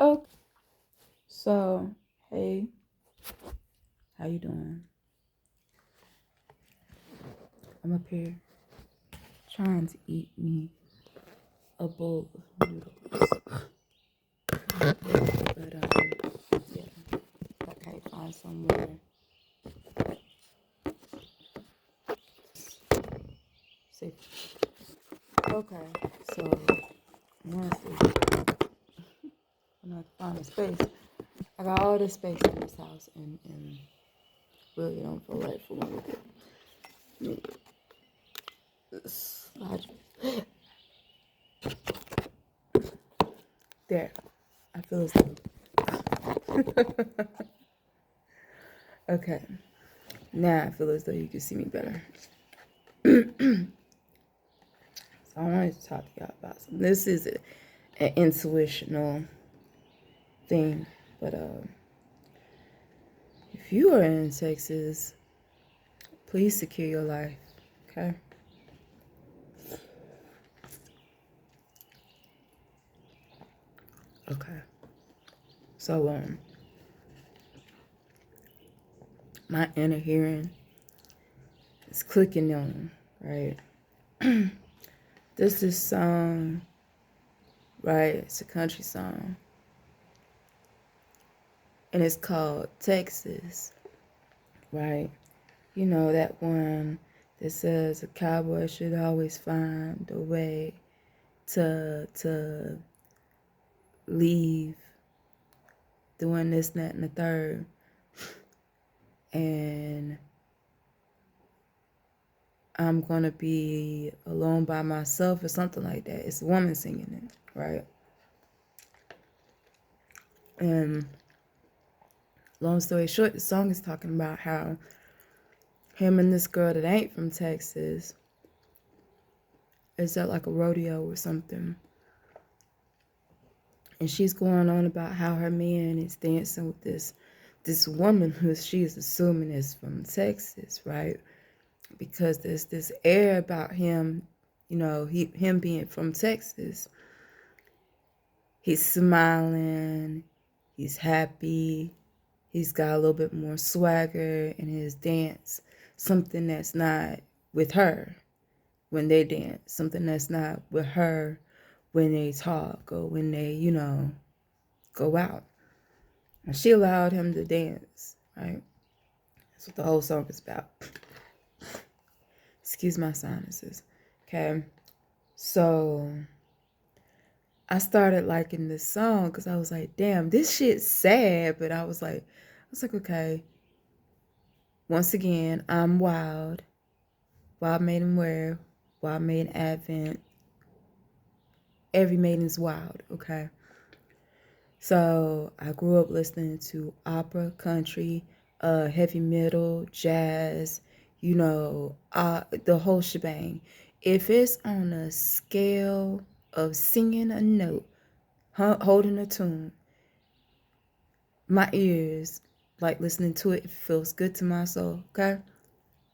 Oh, so hey, how you doing? I'm up here trying to eat me a bowl of noodles, but yeah, I can't find somewhere. See, okay, so honestly, when I find a space, I got all this space in this house, and really don't feel like fooling with it. Me, there, I feel as though. Okay, now I feel as though you can see me better. So I wanted to talk to y'all about something. This is an intuitional thing, but if you are in Texas, please secure your life, okay? Okay. So my inner hearing is clicking on, right? This song, right? It's a country song, and it's called Texas, right? You know that one that says a cowboy should always find a way to leave doing this, that, and the third. And I'm gonna be alone by myself or something like that. It's a woman singing it, right? And long story short, the song is talking about how him and this girl that ain't from Texas is at like a rodeo or something. And she's going on about how her man is dancing with this woman who she's assuming is from Texas, right? Because there's this air about him, him being from Texas. He's smiling, he's happy, he's got a little bit more swagger in his dance, something that's not with her when they dance, something that's not with her when they talk or when they, go out. And she allowed him to dance, right? That's what the whole song is about. Excuse my sinuses. Okay. So I started liking this song because I was like, damn, this shit's sad. But I was like, okay. Once again, I'm wild. Wild Maiden Where, Wild Maiden Advent. Every Maiden's wild, okay? So I grew up listening to opera, country, heavy metal, jazz, the whole shebang. If it's on a scale of singing a note, holding a tune, my ears, like listening to it, it feels good to my soul, okay?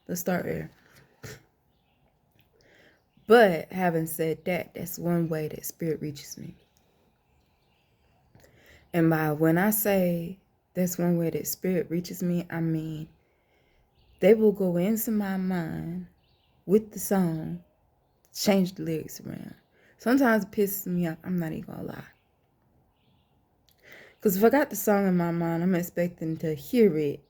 Let's start there. But having said that, that's one way that spirit reaches me. And when I say that's one way that spirit reaches me, I mean they will go into my mind with the song, change the lyrics around. Sometimes it pisses me off, I'm not even gonna lie. Because if I got the song in my mind, I'm expecting to hear it.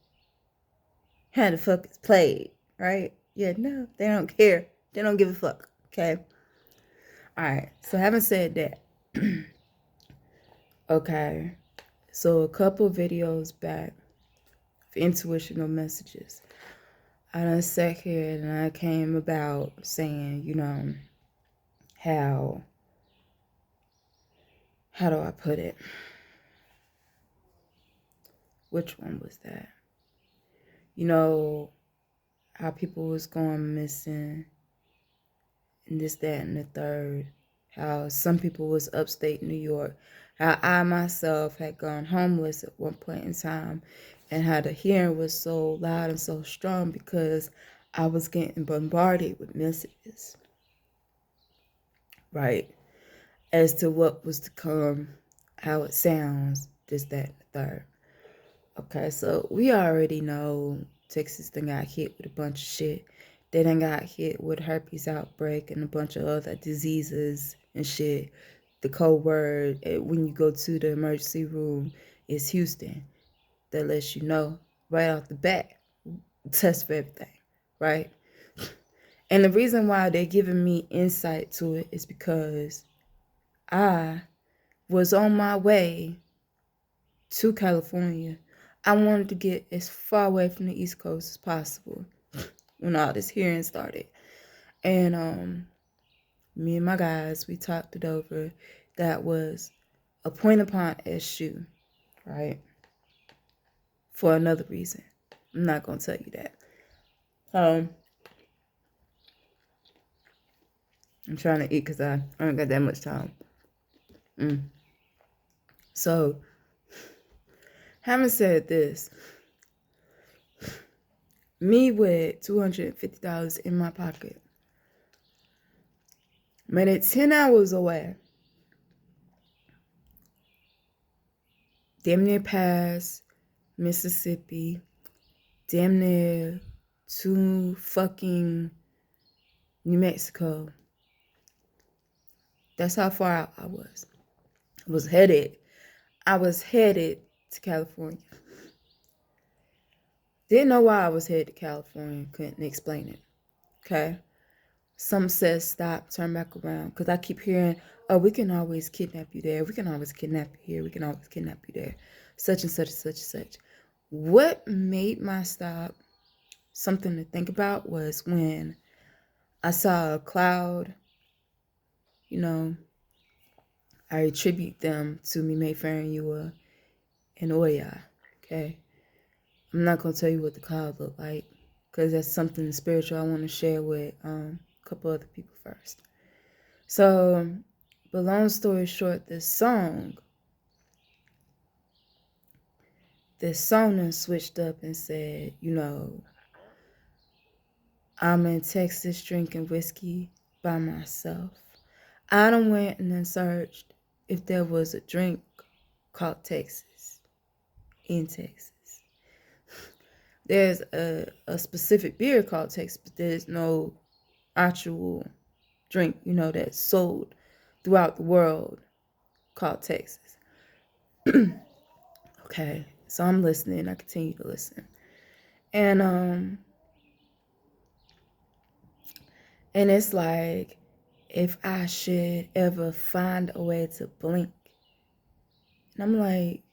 How the fuck it's played, right? Yeah, no, they don't care. They don't give a fuck, okay? Alright, so having said that, okay, so a couple videos back, intuitional messages, I done sat here and I came about saying, how do I put it? Which one was that? How people was going missing and this, that, and the third. How some people was upstate New York. How I myself had gone homeless at one point in time, and how the hearing was so loud and so strong because I was getting bombarded with messages, right? As to what was to come how it sounds, this, that, and the third. Okay, so we already know Texas done got hit with a bunch of shit. They done got hit with herpes outbreak and a bunch of other diseases and shit. The code word when you go to the emergency room is Houston. That lets you know right off the bat. Test for everything, right? And the reason why they're giving me insight to it is because I was on my way to California. I wanted to get as far away from the East Coast as possible when all this hearing started. And me and my guys, we talked it over. That was a point upon issue, right? For another reason. I'm not going to tell you that. I'm trying to eat because I don't got that much time. So, having said this, me with $250 in my pocket made it 10 hours away. Damn near past Mississippi. Damn near to fucking New Mexico. That's how far out I was. I was headed to California. Didn't know why I was headed to California. Couldn't explain it. Okay? Some says stop, turn back around. Because I keep hearing, oh, we can always kidnap you there. We can always kidnap you here. We can always kidnap you there. Such and such and such and such. What made my stop something to think about was when I saw a cloud. You know, I attribute them to me, Mayfair, you and Oya. Okay? I'm not going to tell you what the cloud looked like because that's something spiritual I want to share with a couple other people first. So, but long story short, this song then switched up and said, you know, I'm in Texas drinking whiskey by myself. I done went and then searched if there was a drink called Texas in Texas. There's a specific beer called Texas, but there's no actual drink, you know, that's sold throughout the world called Texas. Okay, so I'm listening. I continue to listen. And it's like, if I should ever find a way to blink. And I'm like,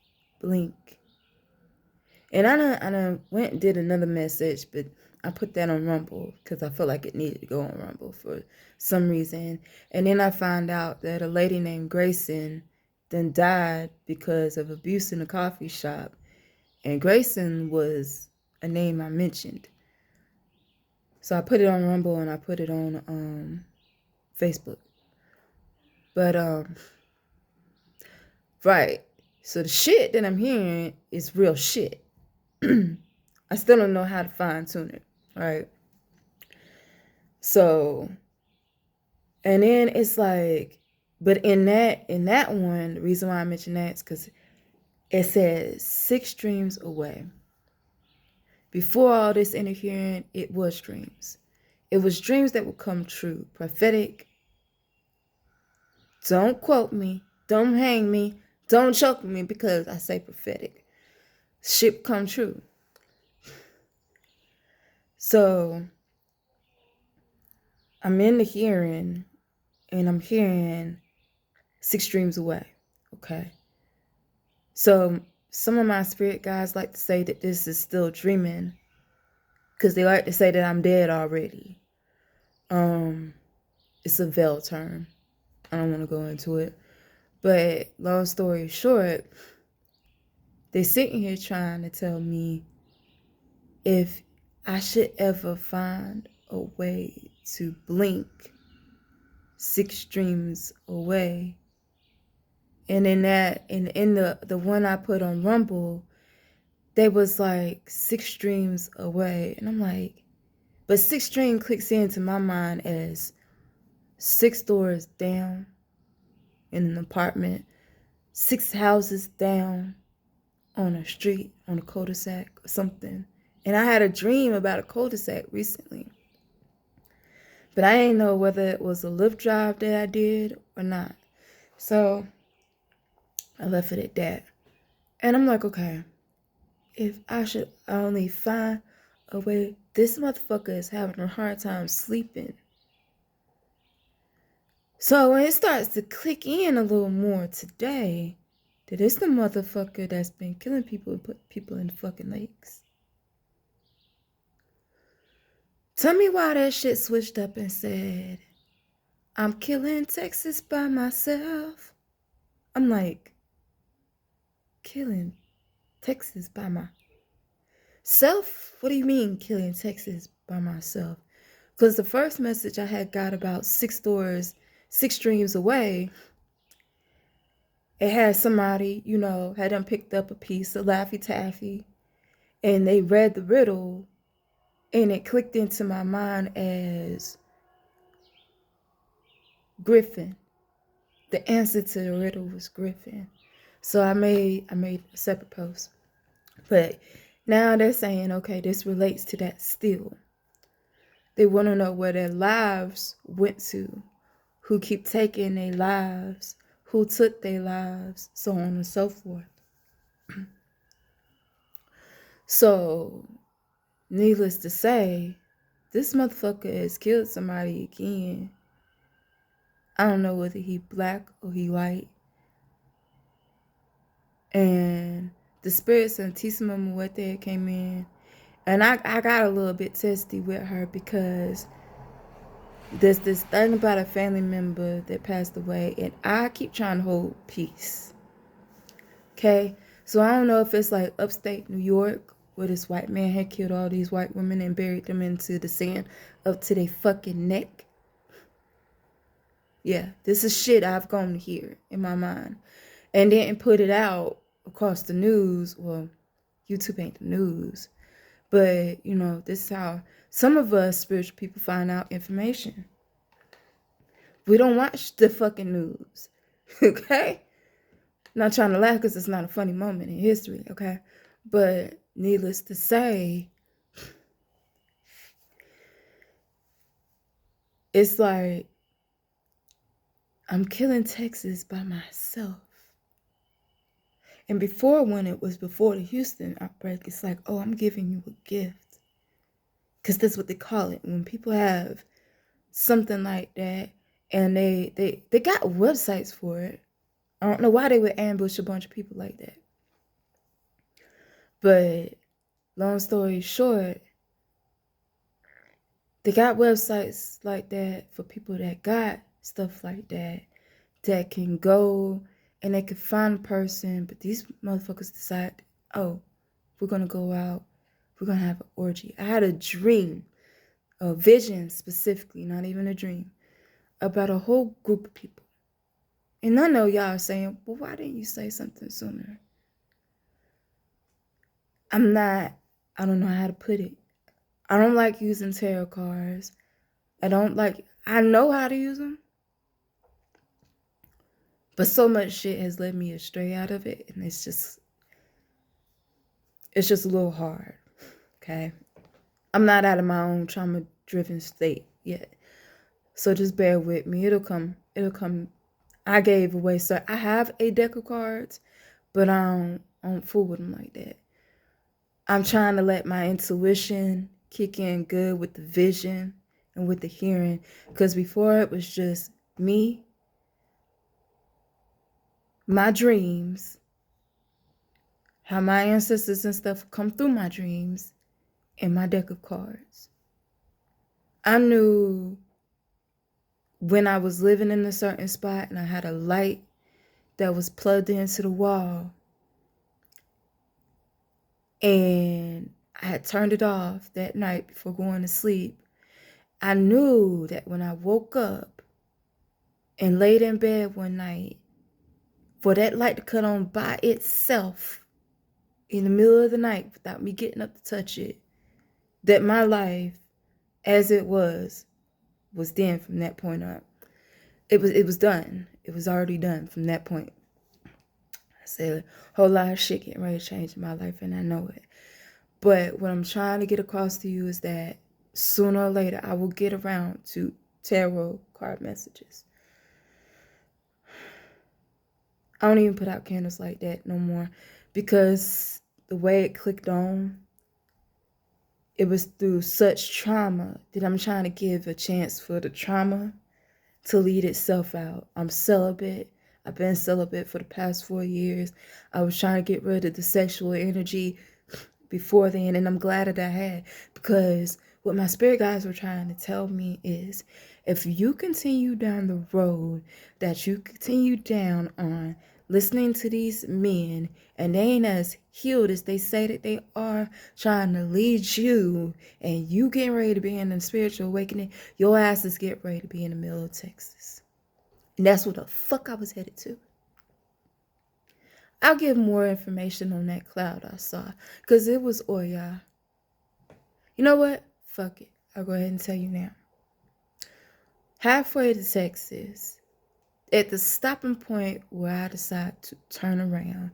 blink. And I done went and did another message, but I put that on Rumble because I felt like it needed to go on Rumble for some reason. And then I found out that a lady named Grayson then died because of abuse in a coffee shop. And Grayson was a name I mentioned. So I put it on Rumble and I put it on Facebook. But, right. So the shit that I'm hearing is real shit. I still don't know how to fine tune it, right? So, and then it's like, but in that one, the reason why I mention that is because it says 6 dreams away. Before all this interfering, it was dreams. It was dreams that would come true. Prophetic. Don't quote me. Don't hang me. Don't choke me because I say prophetic. Shit come true. So I'm in the hearing and I'm hearing 6 dreams away. Okay. So some of my spirit guys like to say that this is still dreaming because they like to say that I'm dead already. It's a veil term. I don't want to go into it. But long story short, they're sitting here trying to tell me if I should ever find a way to blink 6 dreams away. And in that, in the one I put on Rumble, they was like 6 dreams away. And I'm like, but 6 dream clicks into my mind as 6 doors down in an apartment, 6 houses down on a street, on a cul-de-sac or something. And I had a dream about a cul-de-sac recently. But I didn't know whether it was a lift job that I did or not. So I left it at that. And I'm like, okay, if I should only find a way, this motherfucker is having a hard time sleeping. So when it starts to click in a little more today, that it's the motherfucker that's been killing people and put people in the fucking lakes. Tell me why that shit switched up and said, I'm killing Texas by myself. I'm like, killing Texas by myself? What do you mean killing Texas by myself? Because the first message I had got about 6 streams away, it had somebody, had them picked up a piece of Laffy Taffy and they read the riddle and it clicked into my mind as Griffin. The answer to the riddle was Griffin. So I made a separate post. But now they're saying, okay, this relates to that still. They want to know where their lives went to, who keep taking their lives, who took their lives, so on and so forth. So, needless to say, this motherfucker has killed somebody again. I don't know whether he black or he white. And the Spirit Santísima Muerte came in. And I got a little bit testy with her because there's this thing about a family member that passed away. And I keep trying to hold peace. Okay? So I don't know if it's like upstate New York where this white man had killed all these white women and buried them into the sand up to their fucking neck. Yeah, this is shit I've gone to hear in my mind. And didn't put it out across the news. Well, YouTube ain't the news. But, this is how some of us spiritual people find out information. We don't watch the fucking news. Okay? Not trying to laugh because it's not a funny moment in history. Okay? But needless to say, it's like, I'm killing Texas by myself. And before, when it was before the Houston outbreak, it's like, oh, I'm giving you a gift. Because that's what they call it. When people have something like that, and they got websites for it. I don't know why they would ambush a bunch of people like that. But long story short, they got websites like that for people that got stuff like that can go and they can find a person. But these motherfuckers decide, oh, we're going to go out. We're going to have an orgy. I had a dream, a vision specifically, not even a dream, about a whole group of people. And I know y'all are saying, well, why didn't you say something sooner? I don't know how to put it. I don't like using tarot cards. I know how to use them. But so much shit has led me astray out of it. And it's just a little hard. Okay? I'm not out of my own trauma-driven state yet. So just bear with me. It'll come. I gave away, so I have a deck of cards, but I don't fool with them like that. I'm trying to let my intuition kick in good with the vision and with the hearing, because before it was just me, my dreams, how my ancestors and stuff come through my dreams, and my deck of cards. I knew when I was living in a certain spot and I had a light that was plugged into the wall and I had turned it off that night before going to sleep, I knew that when I woke up and laid in bed one night, for that light to cut on by itself in the middle of the night without me getting up to touch it, that my life as it was then from that point up. It was done. It was already done from that point. I said a whole lot of shit getting ready to change in my life, and I know it. But what I'm trying to get across to you is that sooner or later, I will get around to tarot card messages. I don't even put out candles like that no more because the way it clicked on, it was through such trauma that I'm trying to give a chance for the trauma to lead itself out. I'm celibate. I've been celibate for the past 4 years. I was trying to get rid of the sexual energy before then, and I'm glad that I had, because what my spirit guides were trying to tell me is if you continue down the road that you continue down on, listening to these men, and they ain't as healed as they say that they are, trying to lead you, and you getting ready to be in a spiritual awakening, your ass is getting ready to be in the middle of Texas. And that's what the fuck I was headed to. I'll give more information on that cloud I saw, because it was Oya. You know what? Fuck it. I'll go ahead and tell you now. Halfway to Texas, at the stopping point where I decide to turn around,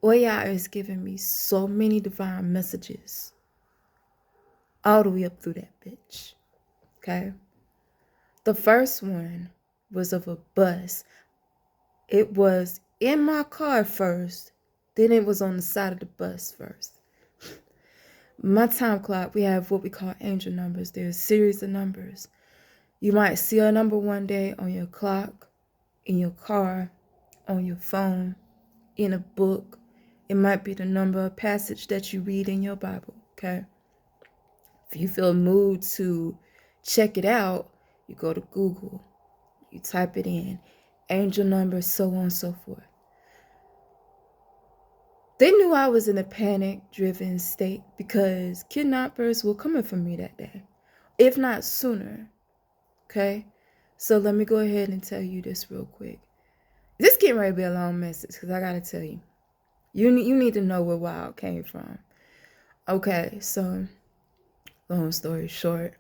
Oya is giving me so many divine messages all the way up through that bitch. Okay? The first one was of a bus. It was in my car first, then it was on the side of the bus first. My time clock, we have what we call angel numbers. There's a series of numbers. You might see a number one day on your clock, in your car, on your phone, in a book. It might be the number of passage that you read in your Bible, okay? If you feel moved to check it out, you go to Google. You type it in, angel numbers, so on and so forth. They knew I was in a panic-driven state because kidnappers were coming for me that day, if not sooner, okay? So let me go ahead and tell you this real quick. This getting ready to be a long message because I got to tell you. You need to know where Wild came from. Okay, so long story short,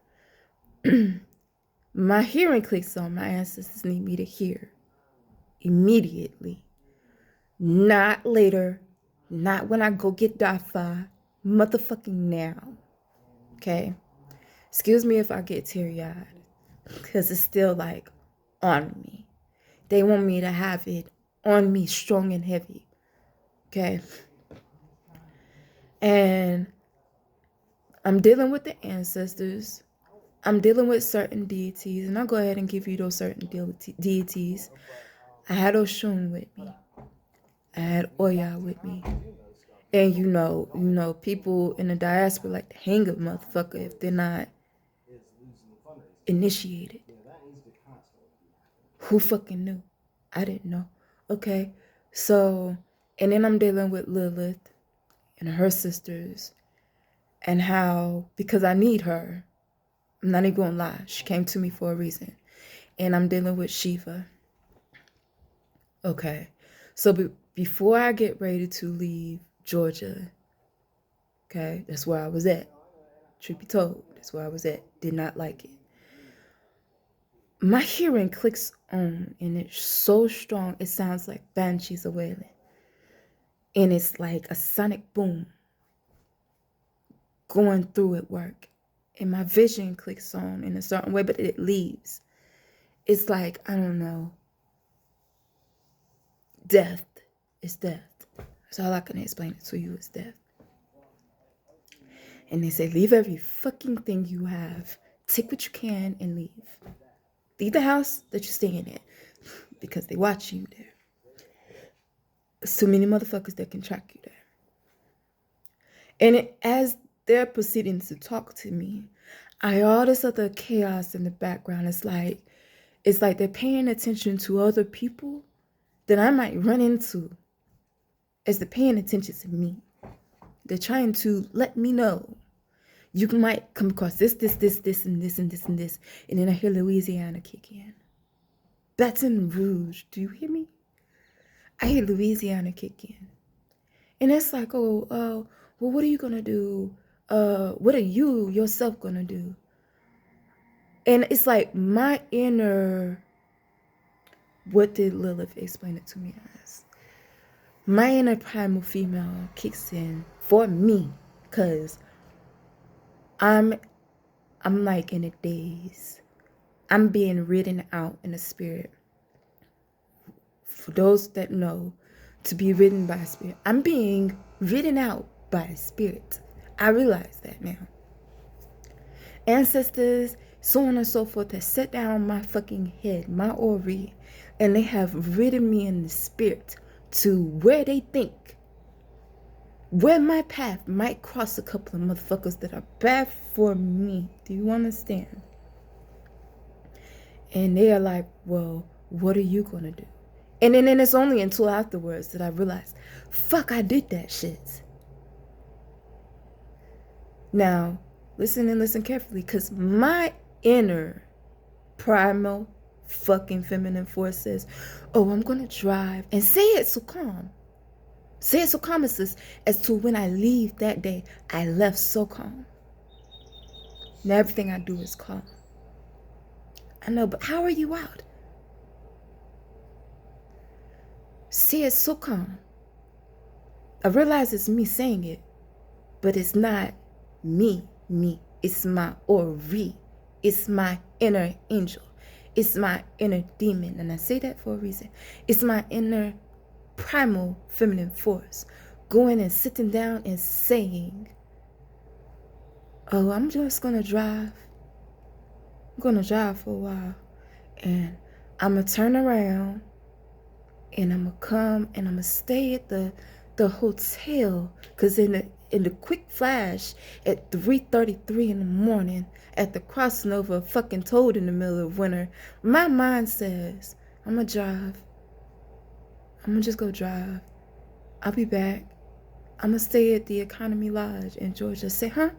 my hearing clicks on. My ancestors need me to hear immediately. Not later. Not when I go get Dafa. Motherfucking now. Okay? Excuse me if I get teary-eyed. Because it's still like on me. They want me to have it on me strong and heavy. Okay? And I'm dealing with the ancestors. I'm dealing with certain deities. And I'll go ahead and give you those certain deities. I had Oshun with me. I had Oya with me. And you know, people in the diaspora like to hang a motherfucker if they're not initiated. Who fucking knew? I didn't know. Okay, so, and then I'm dealing with Lilith and her sisters, and how, because I need her, I'm not even gonna lie, she came to me for a reason. And I'm dealing with Shiva. Okay, so before I get ready to leave Georgia, okay, that's where I was at. Truth be told, that's where I was at. Did not like it. My hearing clicks on, and it's so strong, it sounds like banshees are wailing. And it's like a sonic boom going through at work. And my vision clicks on in a certain way, but it leaves. It's like, I don't know, death is death. That's all I can explain it to you is death. And they say, leave every fucking thing you have. Take what you can and leave. Leave the house that you're staying at because they watch you there. There's too many motherfuckers that can track you there. And as they're proceeding to talk to me, I hear all this other chaos in the background. It's like they're paying attention to other people that I might run into as they're paying attention to me. They're trying to let me know. You might come across this, and this, and this, and this. And then I hear Louisiana kick in. Baton Rouge, do you hear me? I hear Louisiana kick in. And it's like, well, what are you going to do? What are you yourself going to do? And it's like my inner, what did Lilith explain it to me as? my inner primal female kicks in for me, because I'm like in a daze. I'm being ridden out in the spirit. For those that know, to be ridden by a spirit, I'm being ridden out by a spirit. I realize that now. Ancestors, so on and so forth, have set down on my fucking head, my ori, and they have ridden me in the spirit to where they think, where my path might cross a couple of motherfuckers that are bad for me. Do you understand? And they are like, well, what are you gonna do? And then it's only until afterwards that I realized, fuck, I did that shit. Now, listen and listen carefully, because my inner primal fucking feminine force says, oh, I'm gonna drive, and say it so calm. Say it so calm as to when I leave that day, I left so calm. Now everything I do is calm. I know, but how are you out? Say it so calm. I realize it's me saying it, but it's not me. It's my ori. It's my inner angel. It's my inner demon. And I say that for a reason. It's my inner primal feminine force going and sitting down and saying, oh, I'm just gonna drive. I'm gonna drive for a while, and I'm gonna turn around, and I'm gonna come and I'm gonna stay at the hotel, because in the quick flash at 3:33 in the morning, at the crossing over a fucking toad in the middle of winter, my mind says, I'm gonna drive. I'm gonna just go drive. I'll be back. I'm gonna stay at the Economy Lodge in Georgia. Say, huh?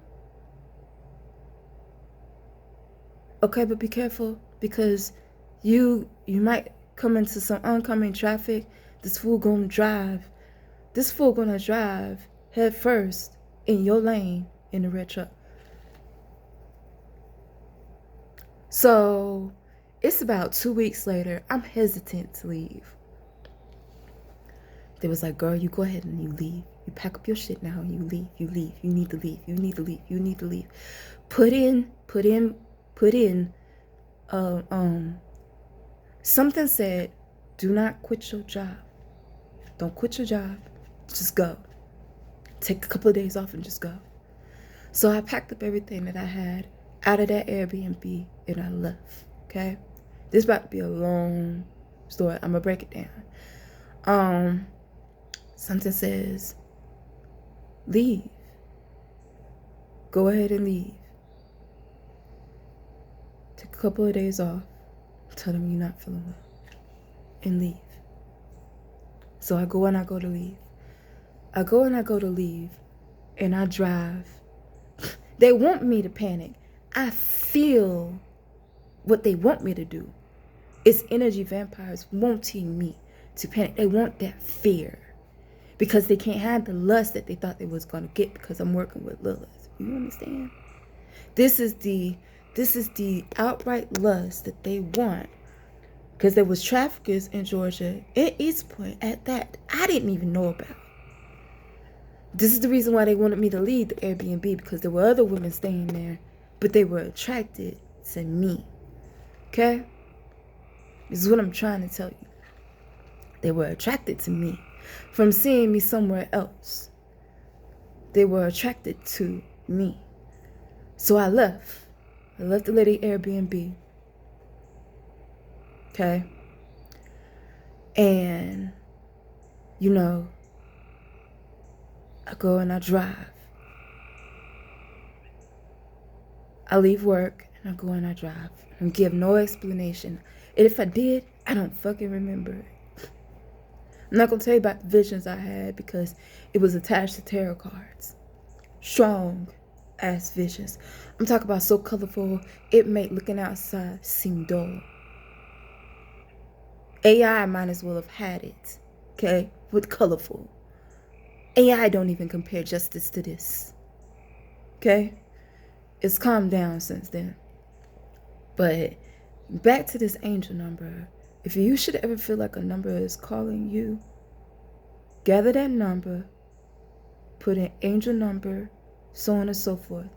Okay, but be careful, because you might come into some oncoming traffic. This fool gonna drive. This fool gonna drive head first in your lane in the red truck. So it's about 2 weeks later. I'm hesitant to leave. They was like, girl, you go ahead and you leave. You pack up your shit now and you leave. You leave. You need to leave. You need to leave. You need to leave. Put in. Something said, do not quit your job. Don't quit your job. Just go. Take a couple of days off and just go. So I packed up everything that I had out of that Airbnb and I left. Okay? This is about to be a long story. I'm gonna break it down. Something says, leave. Go ahead and leave. Take a couple of days off. Tell them you're not feeling well. And leave. So I go and I go to leave. I go and I go to leave. And I drive. They want me to panic. I feel what they want me to do. It's energy vampires wanting me to panic. They want that fear. Because they can't have the lust that they thought they was going to get, because I'm working with Lilith. You understand? This is the outright lust that they want. Because there was traffickers in Georgia, at East Point, at that I didn't even know about. This is the reason why they wanted me to leave the Airbnb, because there were other women staying there, but they were attracted to me. Okay? This is what I'm trying to tell you. They were attracted to me from seeing me somewhere else. They were attracted to me. So I left. I left the lady Airbnb. Okay? And, you know, I go and I drive. I leave work and I go and I drive. And give no explanation. And if I did, I don't fucking remember it. I'm not going to tell you about the visions I had, because it was attached to tarot cards. Strong ass visions. I'm talking about so colorful, it made looking outside seem dull. AI might as well have had it, okay, with colorful. AI don't even compare justice to this, okay? It's calmed down since then. But back to this angel number. If you should ever feel like a number is calling you, gather that number, put an angel number, so on and so forth.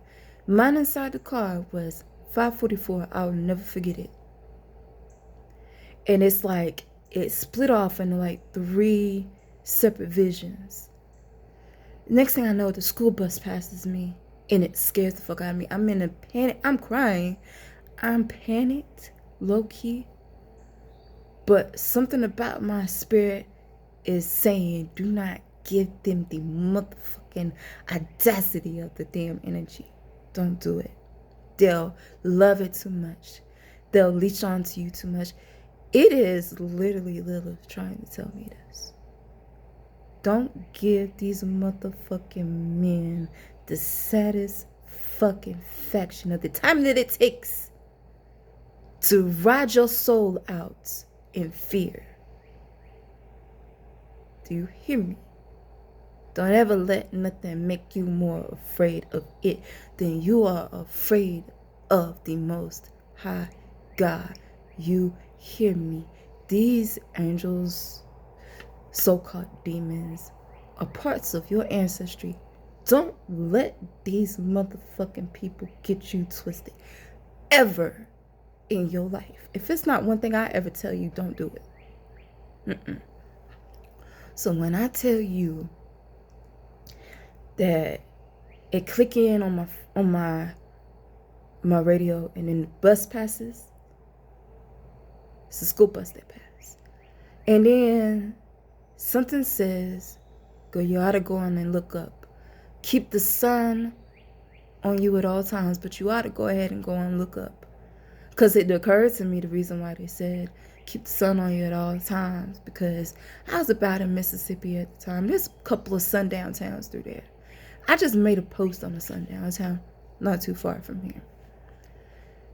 Mine inside the car was 544. I'll never forget it. And it's like it split off into like 3 separate visions. Next thing I know, the school bus passes me and it scares the fuck out of me. I'm in a panic. I'm crying. I'm panicked, low key. But something about my spirit is saying, do not give them the motherfucking audacity of the damn energy. Don't do it. They'll love it too much. They'll leech onto you too much. It is literally Lilith trying to tell me this. Don't give these motherfucking men the satisfaction of the time that it takes to ride your soul out in fear. Do you hear me? Don't ever let nothing make you more afraid of it than you are afraid of the Most High God. You hear me? These angels, so-called demons, are parts of your ancestry. Don't let these motherfucking people get you twisted ever in your life. If it's not one thing I ever tell you, don't do it. So when I tell you that it click in on my radio and then the bus passes, it's a school bus that passed, and then something says, "Go, you ought to go on and look up. Keep the sun on you at all times, but you ought to go ahead and go and look up." Because it occurred to me the reason why they said keep the sun on you at all times, because I was about in Mississippi at the time. There's a couple of sundown towns through there. I just made a post on a sundown town not too far from here.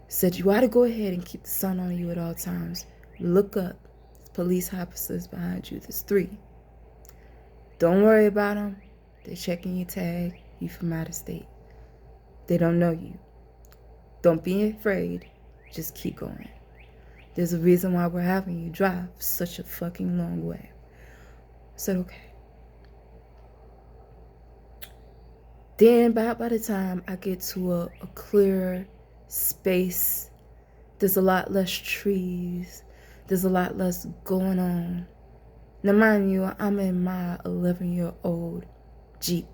Said you ought to go ahead and keep the sun on you at all times. Look up. Police officers behind you. There's 3. Don't worry about them. They're checking your tag. You from out of state. They don't know you. Don't be afraid. Just keep going. There's a reason why we're having you drive such a fucking long way. I said, okay. Then by the time I get to a clearer space, there's a lot less trees. There's a lot less going on. Now mind you, I'm in my 11-year-old Jeep.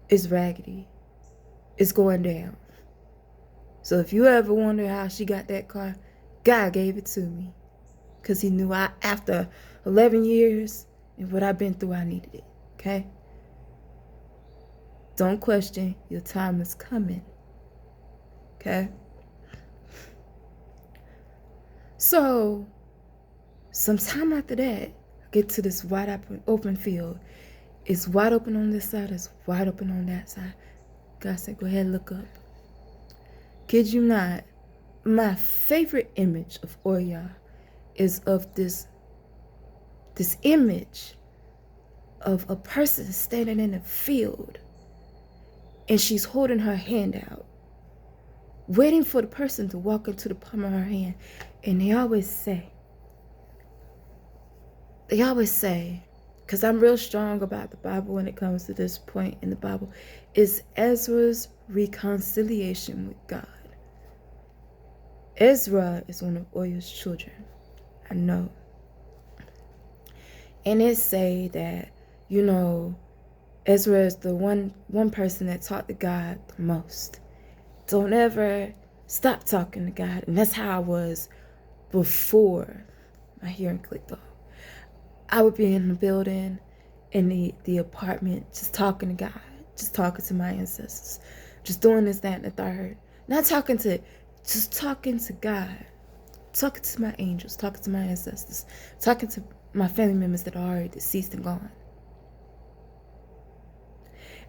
It's raggedy. It's going down. So if you ever wonder how she got that car, God gave it to me. Because he knew after 11 years and what I've been through, I needed it. Okay? Don't question. Your time is coming. Okay? So, sometime after that, I get to this wide open field. It's wide open on this side. It's wide open on that side. God said, go ahead and look up. Kid you not, my favorite image of Oya is of this image of a person standing in a field, and she's holding her hand out, waiting for the person to walk into the palm of her hand. And they always say, because I'm real strong about the Bible when it comes to this point in the Bible, is Ezra's reconciliation with God. Ezra is one of Oya's children. I know. And it say that, Ezra is the one person that talked to God the most. Don't ever stop talking to God. And that's how I was before my hearing clicked off. I would be in the building, in the apartment, just talking to God, just talking to my ancestors, just doing this, that, and the third. Just talking to God, talking to my angels, talking to my ancestors, talking to my family members that are already deceased and gone.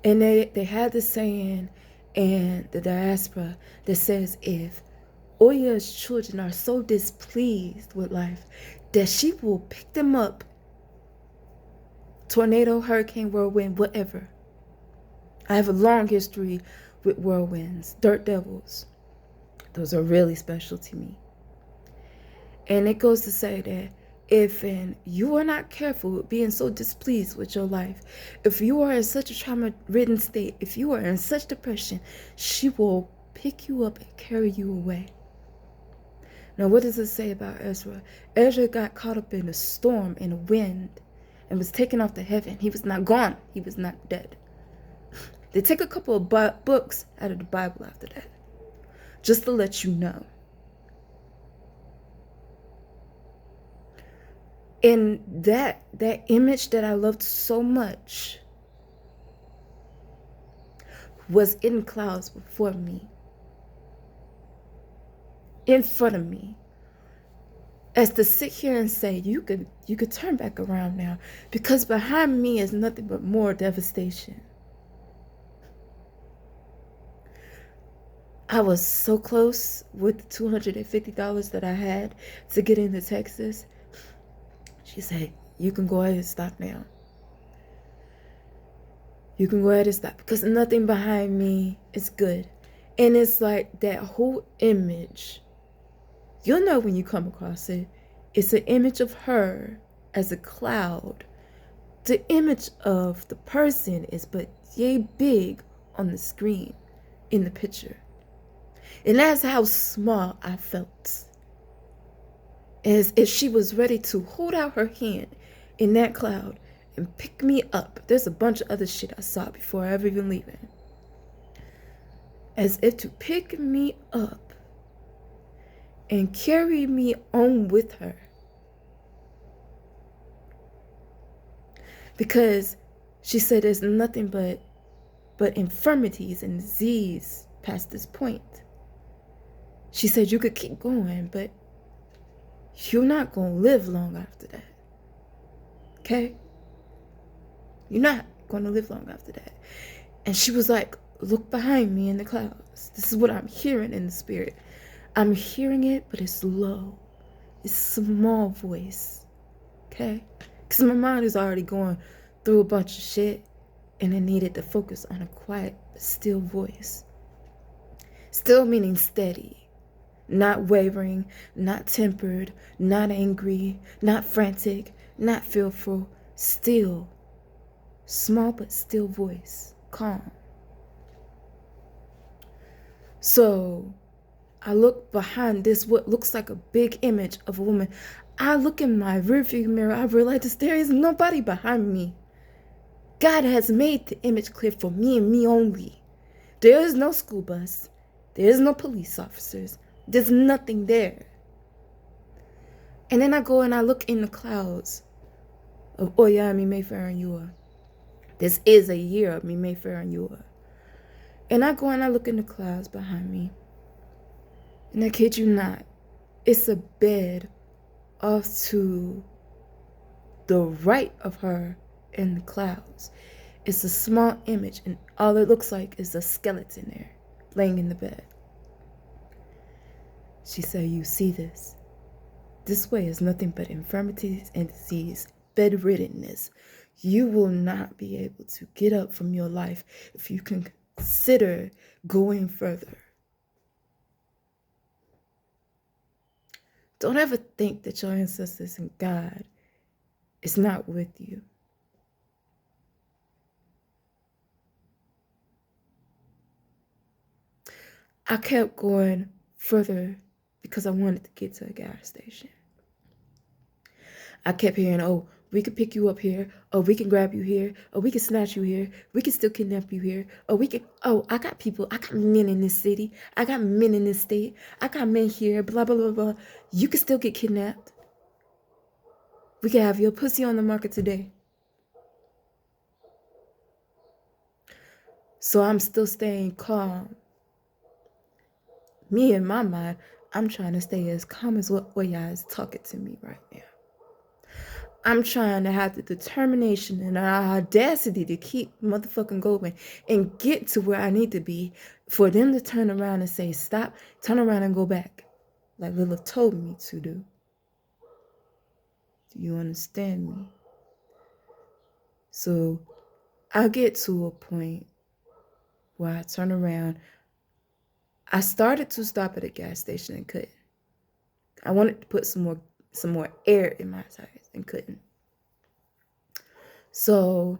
And they had this saying in the diaspora that says, if Oya's children are so displeased with life that she will pick them up, tornado, hurricane, whirlwind, whatever. I have a long history with whirlwinds, dirt devils. Those are really special to me. And it goes to say that If and you are not careful with being so displeased with your life, if you are in such a trauma-ridden state, if you are in such depression, she will pick you up and carry you away. Now, what does it say about Ezra? Ezra got caught up in a storm and a wind and was taken off to heaven. He was not gone. He was not dead. They take a couple of books out of the Bible after that, just to let you know. And that image that I loved so much was in clouds before me, in front of me. As to sit here and say, you could turn back around now, because behind me is nothing but more devastation. I was so close with the $250 that I had to get into Texas. She said, you can go ahead and stop now. You can go ahead and stop, because nothing behind me is good. And it's like that whole image, you'll know when you come across it. It's an image of her as a cloud. The image of the person is but yay big on the screen in the picture. And that's how small I felt. As if she was ready to hold out her hand in that cloud and pick me up. There's a bunch of other shit I saw before I ever even leaving. As if to pick me up and carry me on with her. Because she said there's nothing but infirmities and disease past this point. She said you could keep going, but you're not going to live long after that. Okay? You're not going to live long after that. And she was like, look behind me in the clouds. This is what I'm hearing in the spirit. I'm hearing it, but it's low. It's a small voice. Okay? Because my mind is already going through a bunch of shit, and I needed to focus on a quiet, still voice. Still meaning steady. Not wavering, not tempered, not angry, not frantic, not fearful. Still. Small but still voice. Calm. So I look behind this, what looks like a big image of a woman. I look in my rearview mirror. I realize there is nobody behind me. God has made the image clear for me and me only. There is no school bus. There is no police officers. There's nothing there. And then I go and I look in the clouds of Oya, Mi Mayfair, and Yua. This is a year of Mi Mayfair and Yua. And I go and I look in the clouds behind me. And I kid you not, it's a bed off to the right of her in the clouds. It's a small image, and all it looks like is a skeleton there, laying in the bed. She said, you see this? This way is nothing but infirmities and disease, bedriddenness. You will not be able to get up from your life if you can consider going further. Don't ever think that your ancestors and God is not with you. I kept going further because I wanted to get to a gas station. I kept hearing, oh, we could pick you up here, or we can grab you here, or we can snatch you here, we can still kidnap you here, or we can, oh, I got men in this city, I got men in this state, I got men here, blah, blah, blah, blah. You can still get kidnapped. We can have your pussy on the market today. So I'm still staying calm. Me, in my mind, I'm trying to stay as calm as what Oya is talking to me right now. I'm trying to have the determination and the audacity to keep motherfucking going and get to where I need to be for them to turn around and say, stop, turn around and go back. Like Lilith told me to do. Do you understand me? So I get to a point where I turn around. I started to stop at a gas station and couldn't. I wanted to put some more some more air in my tires and couldn't. So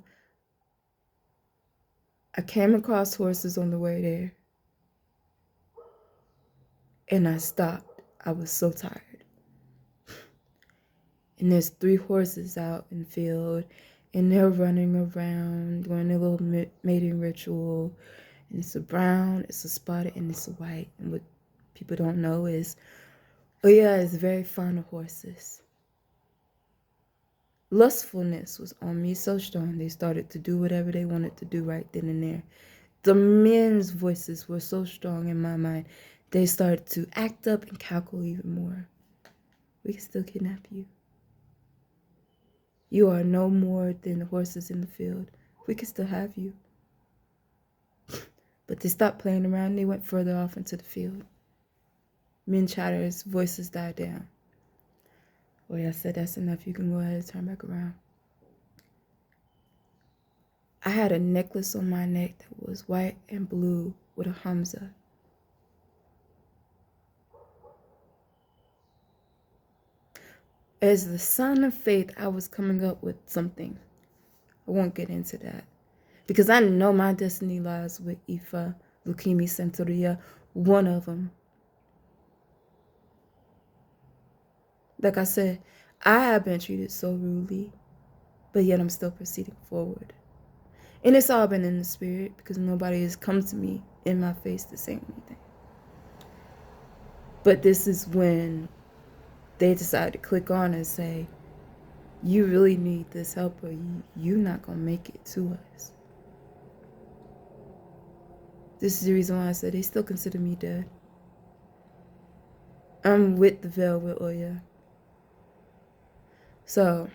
I came across horses on the way there, and I stopped. I was so tired. And there's 3 horses out in the field, and they're running around doing their little mating ritual. And it's a brown, it's a spotted, and it's a white. And what people don't know is, Oya is very fond of horses. Lustfulness was on me so strong, they started to do whatever they wanted to do right then and there. The men's voices were so strong in my mind, they started to act up and cackle even more. We can still kidnap you. You are no more than the horses in the field. We can still have you. But they stopped playing around. They went further off into the field. Men chatters, voices died down. Well, I said, that's enough. You can go ahead and turn back around. I had a necklace on my neck that was white and blue with a Hamza. As the son of faith, I was coming up with something. I won't get into that. Because I know my destiny lies with Ifa, Lukimi, Santeria, one of them. Like I said, I have been treated so rudely, but yet I'm still proceeding forward. And it's all been in the spirit because nobody has come to me in my face to say anything. But this is when they decide to click on and say, you really need this help or you're not going to make it to us. This is the reason why I said they still consider me dead. I'm with the Velvet Oya. So,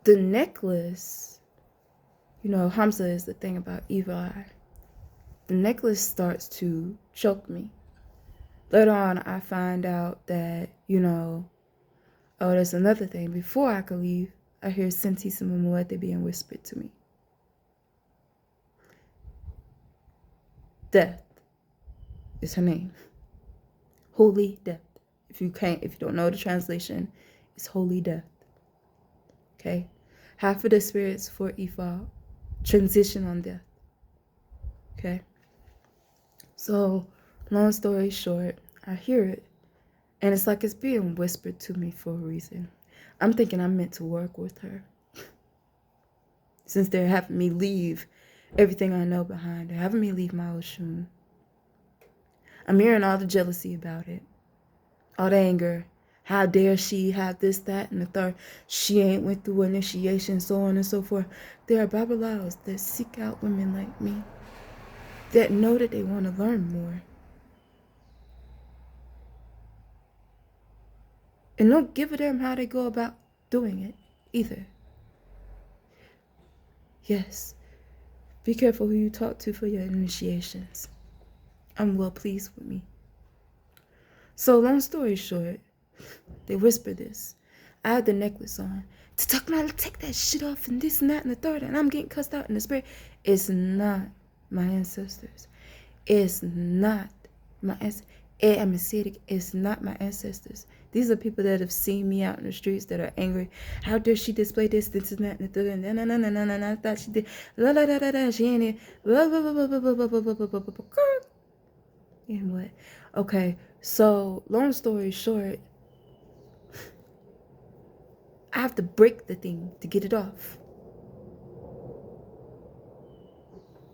the necklace, you know, Hamza is the thing about evil eye. The necklace starts to choke me. Later on, I find out that, you know, oh, there's another thing. Before I could leave, I hear Senti Simamuete being whispered to me. Death is her name. Holy death. If you don't know the translation, it's holy death. Okay? Half of the spirits for Ifa transition on death. Okay? So, long story short, I hear it. And it's like it's being whispered to me for a reason. I'm thinking I'm meant to work with her. Since they're having me leave everything I know behind. They're having me leave my Oshun. I'm hearing all the jealousy about it. All the anger. How dare she have this, that, and the third. She ain't went through initiation, so on and so forth. There are Babalaos that seek out women like me. That know that they want to learn more. And don't give a damn how they go about doing it either. Yes. Be careful who you talk to for your initiations. I'm well pleased with me. So long story short, they whisper this. I had the necklace on. To talk about, take that shit off and this and that and the third, and I'm getting cussed out in the spirit. It's not my ancestors. It's not my ancestors. I'm acidic. It's not my ancestors. These are people that have seen me out in the streets that are angry. How dare she display this, this, and that, and the third, and no, I thought she did. La la la la la. She ain't it. And what? Okay, so long story short, I have to break the thing to get it off.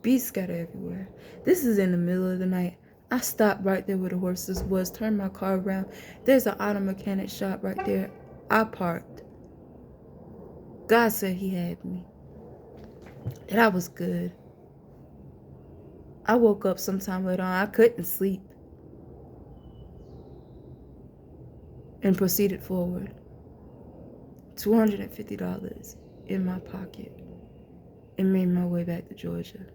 Bees scatter everywhere. This is in the middle of the night. I stopped right there where the horses was, turned my car around. There's an auto mechanic shop right there. I parked. God said he had me. And I was good. I woke up sometime later on. I couldn't sleep. And proceeded forward. $250 in my pocket. And made my way back to Georgia.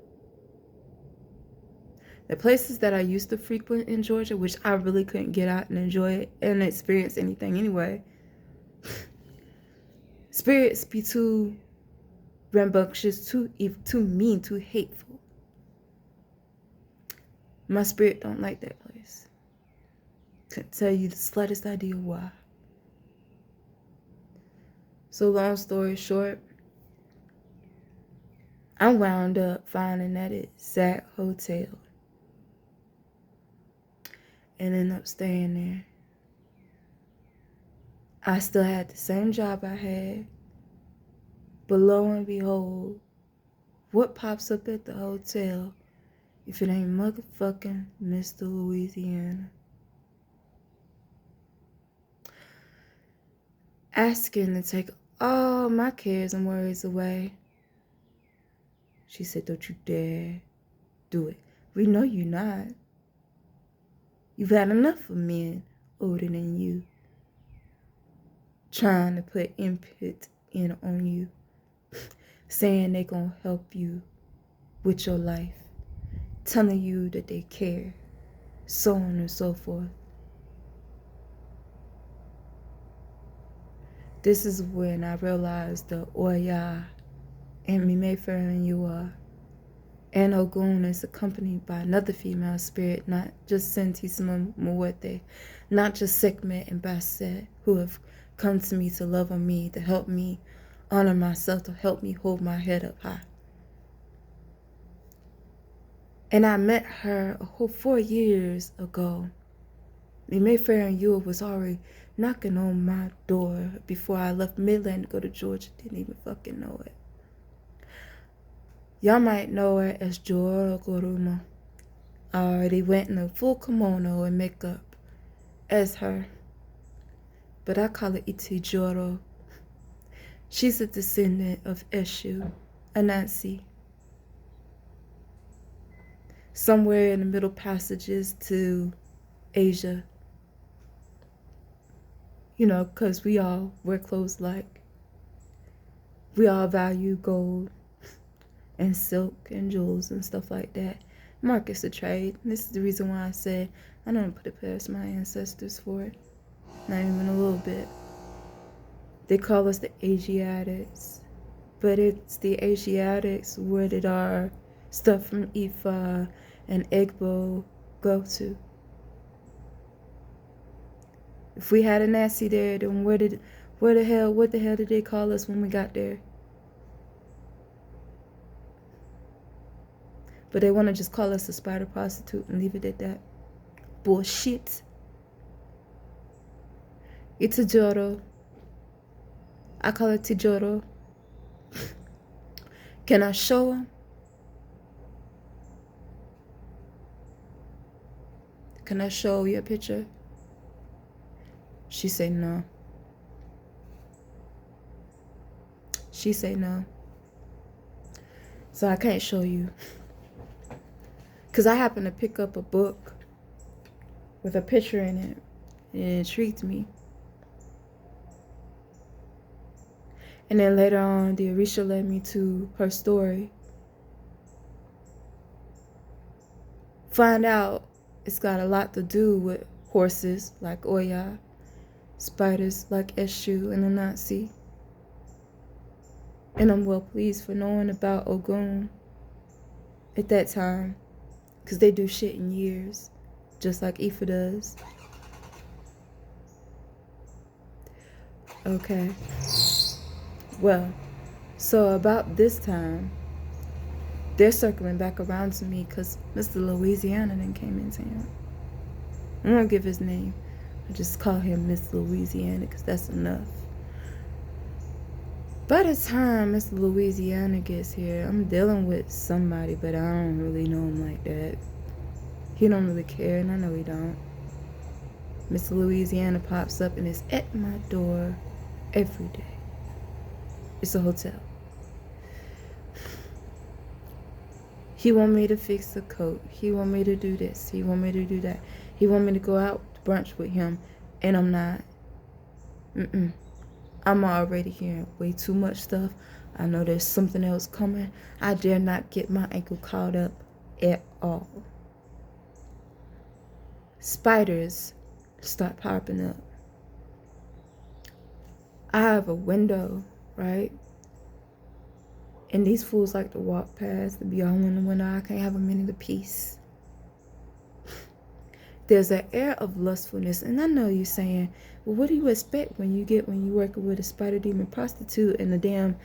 The places that I used to frequent in Georgia, which I really couldn't get out and enjoy it and experience anything anyway. Spirits be too rambunctious, too evil, too mean, too hateful. My spirit don't like that place. Couldn't tell you the slightest idea why. So long story short, I wound up finding that exact hotel and ended up staying there. I still had the same job I had, but lo and behold, what pops up at the hotel if it ain't motherfucking Mr. Louisiana? Asking to take all my cares and worries away. She said, don't you dare do it. We know you're not. You've had enough of men older than you trying to put input in on you, saying they gonna help you with your life, telling you that they care, so on and so forth. This is when I realized the Oya and Mimefer and Yua and Ogun is accompanied by another female spirit, not just Sentisima Muerte, not just Sekhmet and Basset, who have come to me to love on me, to help me honor myself, to help me hold my head up high. And I met her a whole 4 years ago. Mayfair and Yua was already knocking on my door before I left Midland to go to Georgia. Didn't even fucking know it. Y'all might know her as Joro Goruma. I already went in a full kimono and makeup as her, but I call her Iti Joro. She's a descendant of Eshu, Anansi. Somewhere in the Middle Passages to Asia. You know, because we all wear clothes like. We all value gold and silk and jewels and stuff like that. Markets of trade. This is the reason why I said I don't put it past my ancestors for it. Not even a little bit. They call us the Asiatics, but it's the Asiatics where did our stuff from Ifa and Egbo go to? If we had a Nazi there, then what the hell did they call us when we got there? But they want to just call us a spider prostitute and leave it at that. Bullshit. It's a Joro. I call it Tijoro. Can I show him? Can I show you a picture? She say no. She say no. So I can't show you. Because I happened to pick up a book with a picture in it. And it intrigued me. And then later on, the Orisha led me to her story. Find out it's got a lot to do with horses like Oya, spiders like Eshu and Anansi. And I'm well pleased for knowing about Ogun at that time. Because they do shit in years, just like Ifa does. Okay. Well, so about this time, they're circling back around to me because Mr. Louisiana then came in town. I won't give his name. I just call him Mr. Louisiana because that's enough. By the time Mr. Louisiana gets here, I'm dealing with somebody, but I don't really know him like that. He don't really care, and I know he don't. Mr. Louisiana pops up and is at my door every day. It's a hotel. He want me to fix the coat. He want me to do this. He want me to do that. He want me to go out to brunch with him, and I'm not. I'm already hearing way too much stuff. I know there's something else coming. I dare not get my ankle caught up at all. Spiders start popping up. I have a window, right? And these fools like to walk past to be all in the window. I can't have a minute of peace. There's an air of lustfulness, and I know you're saying, well, what do you expect when you're working with a spider demon prostitute and a damn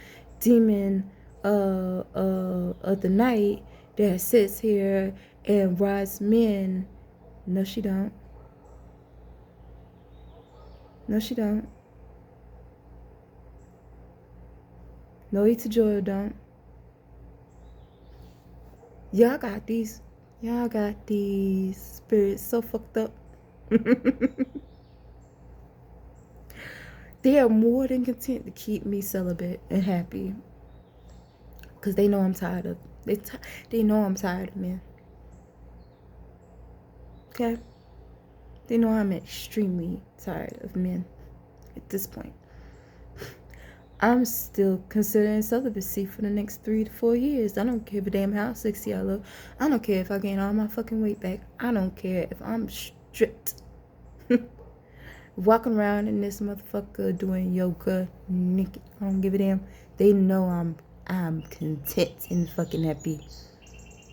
demon of the night that sits here and rides men? No, she don't. No, she don't. No, Ita Joy don't. Y'all got these spirits so fucked up. They are more than content to keep me celibate and happy, because they know I'm tired of they know I'm tired of men. Okay, they know I'm extremely tired of men at this point. I'm still considering celibacy for the next 3 to 4 years. I don't give a damn how sexy I look. I don't care if I gain all my fucking weight back. I don't care if I'm stripped. Walking around in this motherfucker doing yoga naked. I don't give a damn. They know I'm content and fucking happy.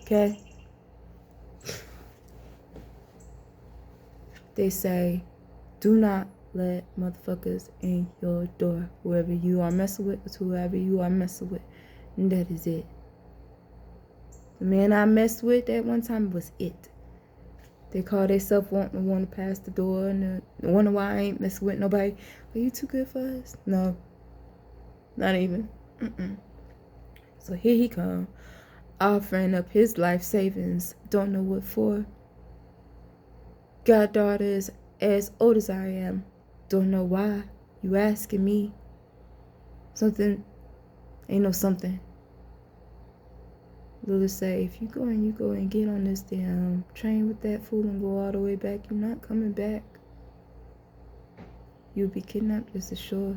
Okay? They say, do not let motherfuckers in your door. Whoever you are messing with is whoever you are messing with. And that is it. The man I messed with that one time was it. They call themselves wanting to want to pass the door and wonder why I ain't messing with nobody. Are you too good for us? No. Not even. So here he come, offering up his life savings. Don't know what for. Got daughters as old as I am. Don't know why. You asking me. Something. Ain't no something. Lila say, if you go and get on this damn train with that fool and go all the way back, you're not coming back. You'll be kidnapped, just as sure.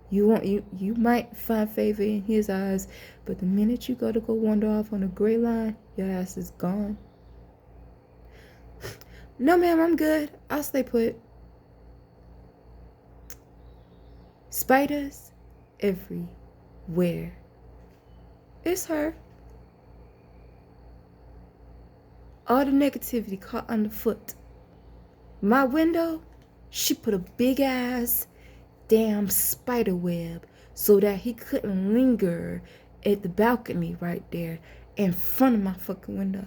You might find favor in his eyes, but the minute you go wander off on a gray line, your ass is gone. No, ma'am, I'm good. I'll stay put. Spiders everywhere. It's her. All the negativity caught underfoot. My window, she put a big ass damn spider web so that he couldn't linger at the balcony right there in front of my fucking window.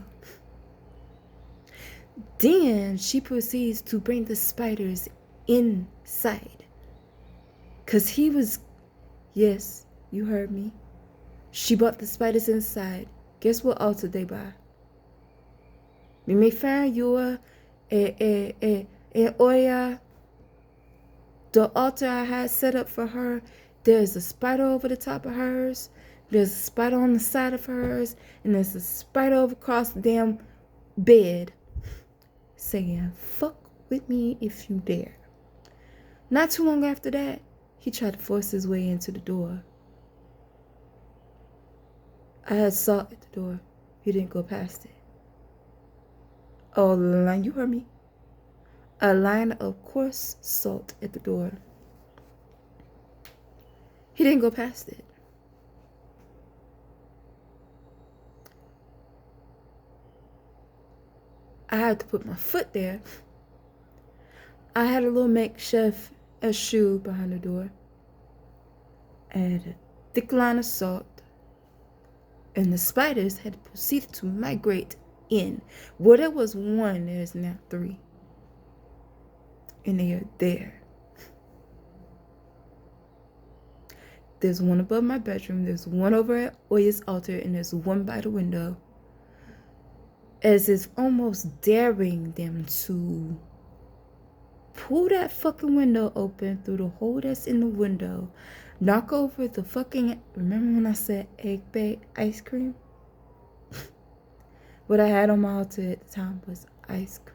Then she proceeds to bring the spiders inside. Cause he was, yes, you heard me. She brought the spiders inside. Guess what altar they by? We may find your Oya. The altar I had set up for her, there's a spider over the top of hers, there's a spider on the side of hers, and there's a spider over across the damn bed saying, fuck with me if you dare. Not too long after that, he tried to force his way into the door. I had salt at the door. He didn't go past it. Oh, line, you heard me. A line of coarse salt at the door. He didn't go past it. I had to put my foot there. I had a little makeshift shoe behind the door. And a thick line of salt. And the spiders had proceeded to migrate in. Where there was one, there's now 3. And they are there. There's one above my bedroom. There's one over at Oya's altar. And there's one by the window. As if almost daring them to pull that fucking window open through the hole that's in the window. Knock over the fucking... Remember when I said egg-baked ice cream? What I had on my altar at the time was ice cream.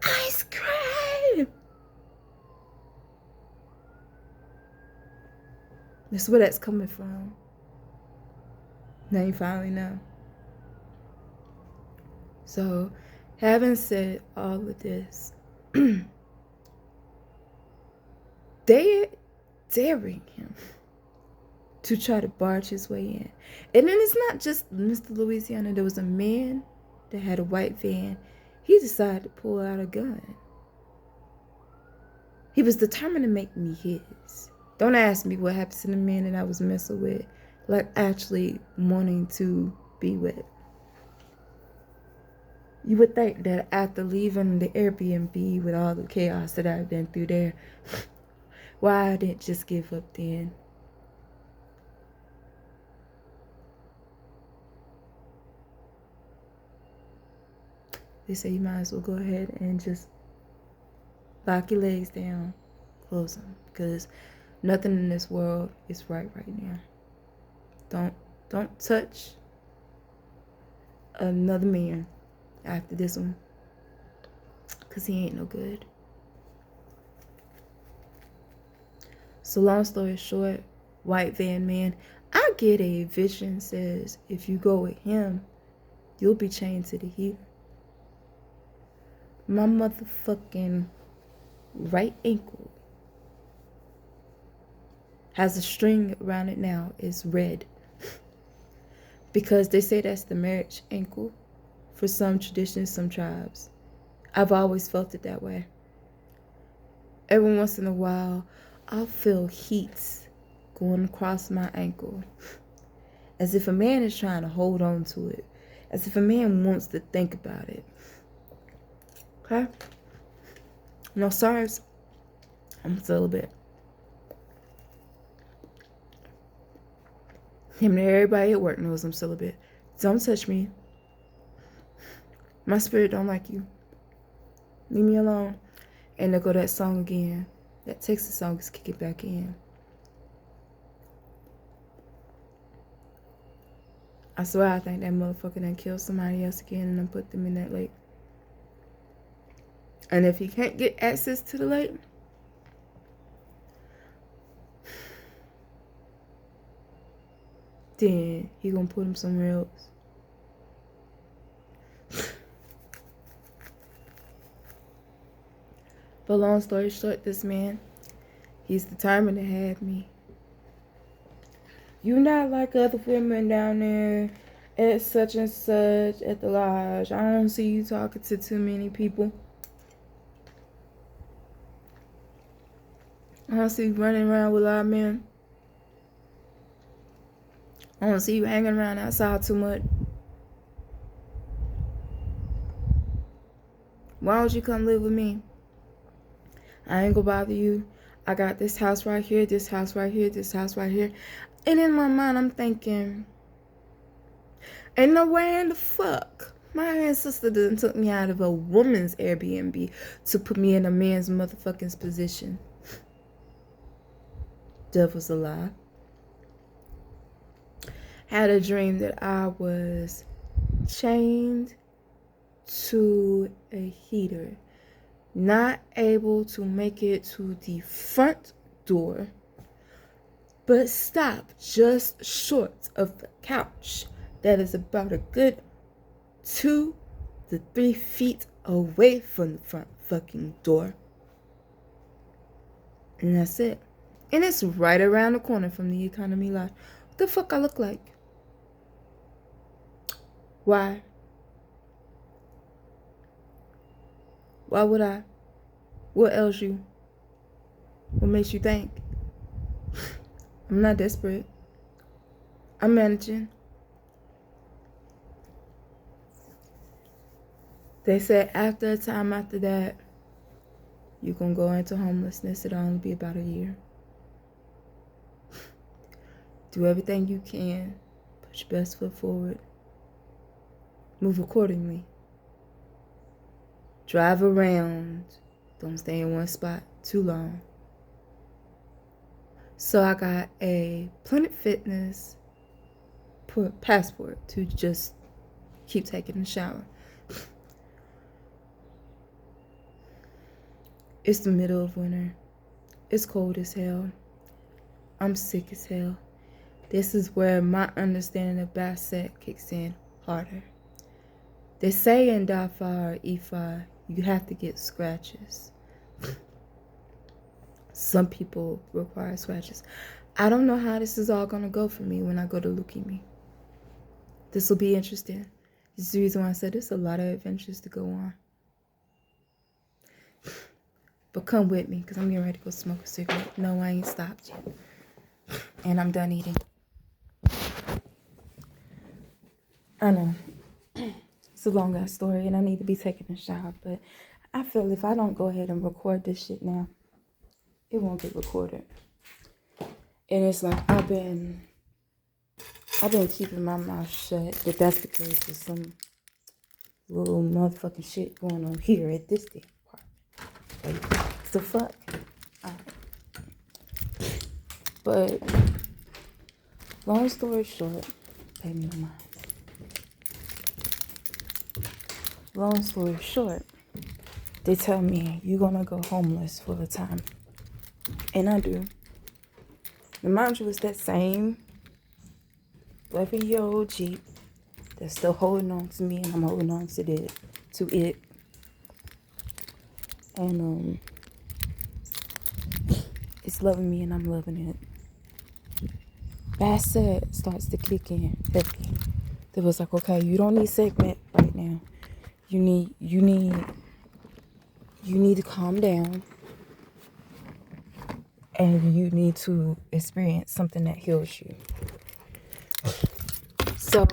Ice cream! That's where that's coming from. Now you finally know. So, having said all of this, they're daring him to try to barge his way in. And then it's not just Mr. Louisiana. There was a man that had a white van. He decided to pull out a gun. He was determined to make me his. Don't ask me what happened to the man that I was messing with, like actually wanting to be with. You would think that after leaving the Airbnb with all the chaos that I've been through there, why I didn't just give up then. They say you might as well go ahead and just lock your legs down, close them, because nothing in this world is right now. Don't touch another man after this one, because he ain't no good. So long story short, white van man, I get a vision says if you go with him, you'll be chained to the heel. My motherfucking right ankle has a string around it now. It's red. Because they say that's the marriage ankle for some traditions, some tribes. I've always felt it that way. Every once in a while, I'll feel heat going across my ankle. As if a man is trying to hold on to it. As if a man wants to think about it. Okay? No, sorry. I'm celibate. Him and everybody at work knows I'm celibate. Don't touch me. My spirit don't like you. Leave me alone. And there go that song again. That Texas song is kicking back in. I swear I think that motherfucker done killed somebody else again and done put them in that lake. And if he can't get access to the lake, then he gonna put him somewhere else. But long story short, this man, he's determined to have me. You not like other women down there at such and such at the lodge. I don't see you talking to too many people. I don't see you running around with a lot of men. I don't see you hanging around outside too much. Why don't you come live with me? I ain't gonna bother you. I got this house right here, this house right here, this house right here. And in my mind, I'm thinking, ain't no way in the fuck my ancestor done took me out of a woman's Airbnb to put me in a man's motherfucking position. Devil's a lie. Had a dream that I was chained to a heater, not able to make it to the front door, but stop just short of the couch that is about a good 2 to 3 feet away from the front fucking door. And that's it. And it's right around the corner from the Economy Lodge. What the fuck I look like? Why? Why would I? What else you? What makes you think? I'm not desperate. I'm managing. They said after a time after that, you're going to go into homelessness. It'll only be about a year. Do everything you can. Put your best foot forward. Move accordingly. Drive around. Don't stay in one spot too long. So I got a Planet Fitness passport to just keep taking a shower. It's the middle of winter. It's cold as hell. I'm sick as hell. This is where my understanding of Bassett kicks in harder. They say in Dafa or Ifa, you have to get scratches. Some people require scratches. I don't know how this is all gonna go for me when I go to leukemia. This will be interesting. This is the reason why I said there's a lot of adventures to go on. But come with me, because I'm getting ready to go smoke a cigarette. No, I ain't stopped yet. And I'm done eating. I know. It's a long ass story and I need to be taking a shower, but I feel if I don't go ahead and record this shit now, it won't get recorded. And it's like I've been keeping my mouth shut, but that's because there's some little motherfucking shit going on here at this damn part. Like, the fuck? But long story short, pay me no mind. Long story short, they tell me you're gonna go homeless for a time. And I do. And mind you, it's that same 11-year-old Jeep that's still holding on to me, and I'm holding on to it. And it's loving me and I'm loving it. Bassett starts to kick in heavy. It was like, okay, you don't need segment right now. You need to calm down, and you need to experience something that heals you. So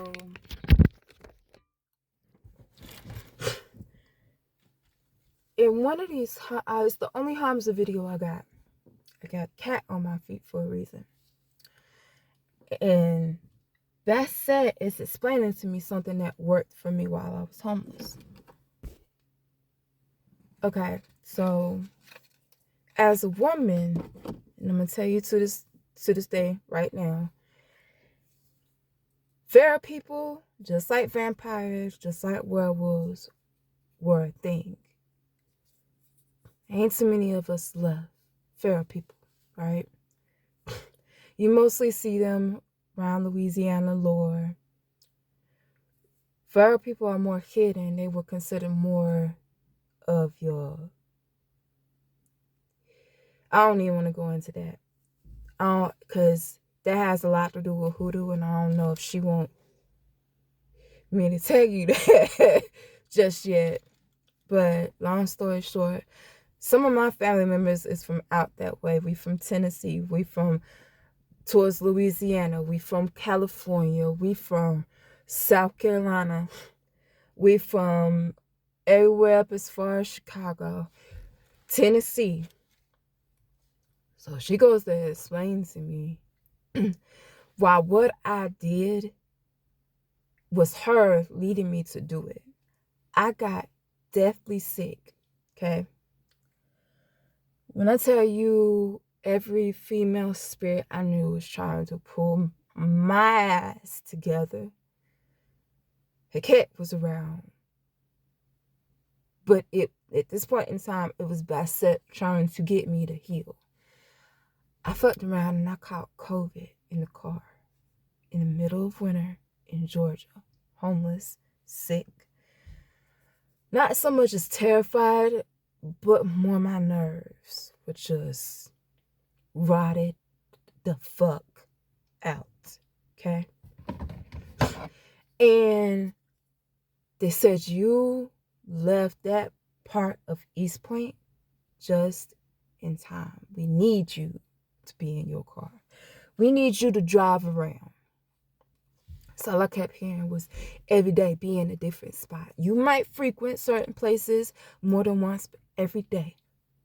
in one of these, it's the only Hamza video I got. I got cat on my feet for a reason. And that set is explaining to me something that worked for me while I was homeless. Okay, so as a woman, and I'm gonna tell you to this day right now, fair people, just like vampires, just like werewolves, were a thing. Ain't too many of us left. Fair people, right? You mostly see them around Louisiana lore. Fair people are more hidden. They were considered more of your... I don't even want to go into that. Because that has a lot to do with hoodoo, and I don't know if she wants me to tell you that just yet. But long story short, some of my family members is from out that way. We from Tennessee. We from towards Louisiana. We from California. We from South Carolina. We from everywhere up as far as Chicago, Tennessee. So she goes to explain to me why what I did was her leading me to do it. I got deathly sick, okay? When I tell you every female spirit I knew was trying to pull my ass together, her cat was around. But at this point in time, it was Bassett trying to get me to heal. I fucked around and I caught COVID in the car in the middle of winter in Georgia. Homeless, sick. Not so much as terrified, but more my nerves were just rotted the fuck out. Okay? And they said you left that part of East Point just in time. We need you to be in your car. We need you to drive around. So all I kept hearing was every day be in a different spot. You might frequent certain places more than once, but every day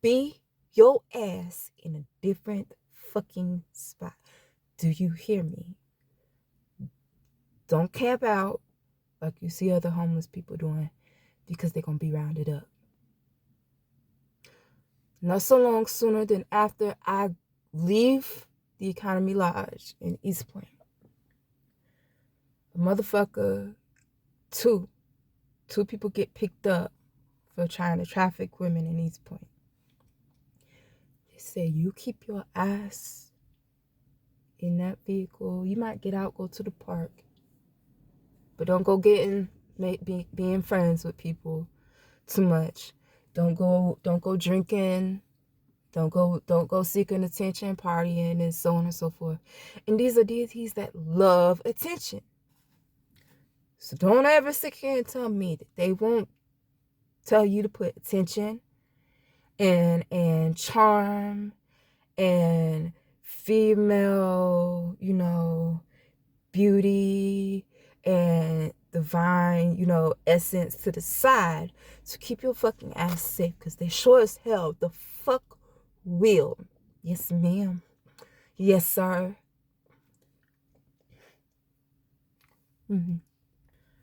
be your ass in a different fucking spot. Do you hear me? Don't camp out like you see other homeless people doing, because they're going to be rounded up. Not so long sooner than after I leave the Economy Lodge in East Point, a motherfucker, two people get picked up for trying to traffic women in East Point. They say, you keep your ass in that vehicle. You might get out, go to the park, but don't go being friends with people too much. Don't go drinking Don't go seeking attention, partying, and so on and so forth. And these are deities that love attention. So don't ever sit here and tell me that they won't tell you to put attention and charm and female, beauty and divine, essence to the side to keep your fucking ass safe, because they sure as hell the fuck will. Yes, ma'am. Yes, sir. Mm-hmm.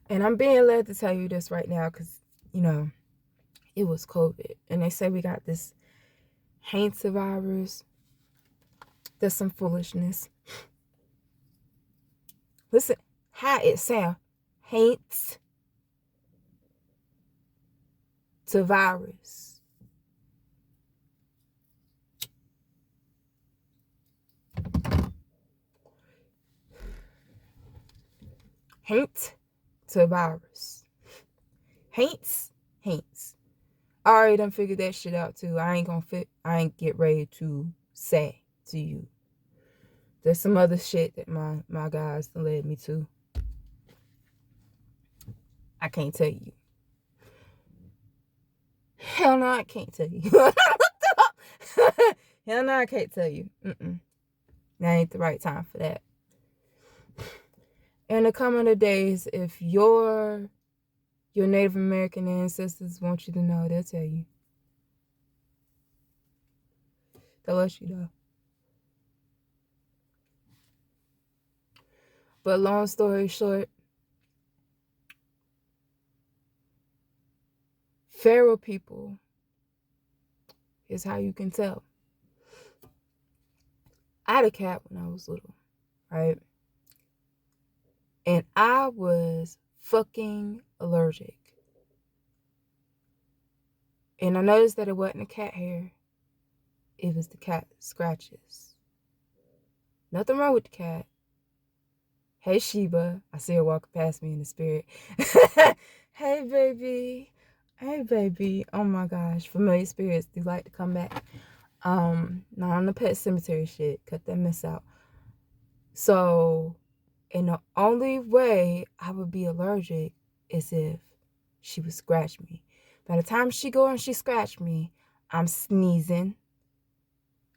And I'm being led to tell you this right now because, it was COVID. And they say we got this Hansa virus. That's some foolishness. Listen, how it sound. Haints to virus. Haint to virus. Haints. I already done figured that shit out too. I ain't get ready to say to you. There's some other shit that my guys led me to. I can't tell you. Hell no, I can't tell you. Hell no, I can't tell you. That ain't the right time for that. In the coming of days, if your Native American ancestors want you to know, they'll tell you. They'll let you know. But long story short, Pharaoh people is how you can tell. I had a cat when I was little, right? And I was fucking allergic. And I noticed that it wasn't the cat hair. It was the cat scratches. Nothing wrong with the cat. Hey, Sheba. I see her walking past me in the spirit. Hey, baby. Hey, baby. Oh, my gosh. Familiar spirits do like to come back. Not on the pet cemetery shit. Cut that mess out. So, and the only way I would be allergic is if she would scratch me. By the time she go and she scratch me, I'm sneezing,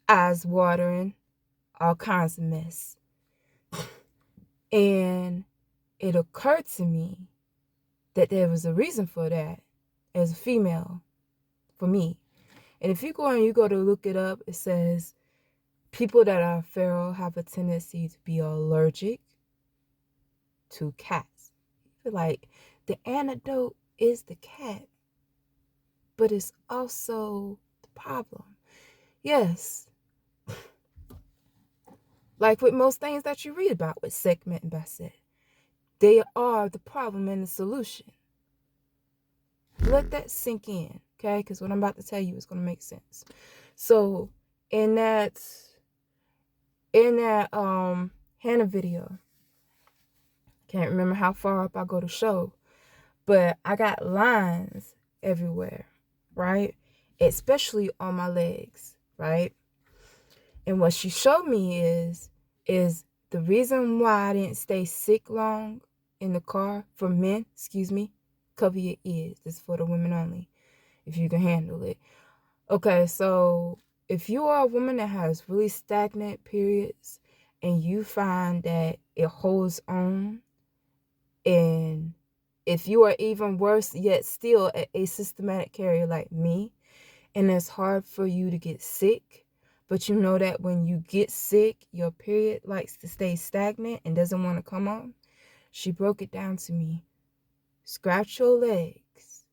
eyes watering, all kinds of mess. And it occurred to me that there was a reason for that as a female, for me. And if you go to look it up, it says people that are feral have a tendency to be allergic to cats. I feel like the antidote is the cat, but it's also the problem. Yes. Like with most things that you read about with Sekhmet and Basset, they are the problem and the solution. Let that sink in, okay? Because what I'm about to tell you is going to make sense. So in that Hannah video, can't remember how far up I go to show, but I got lines everywhere, right? Especially on my legs, right? And what she showed me is the reason why I didn't stay sick long in the car for men, cover your ears. This is for the women only, if you can handle it. Okay, so if you are a woman that has really stagnant periods and you find that it holds on, and if you are even worse yet still a systematic carrier like me, and it's hard for you to get sick, but you know that when you get sick, your period likes to stay stagnant and doesn't want to come on, she broke it down to me. Scratch your legs,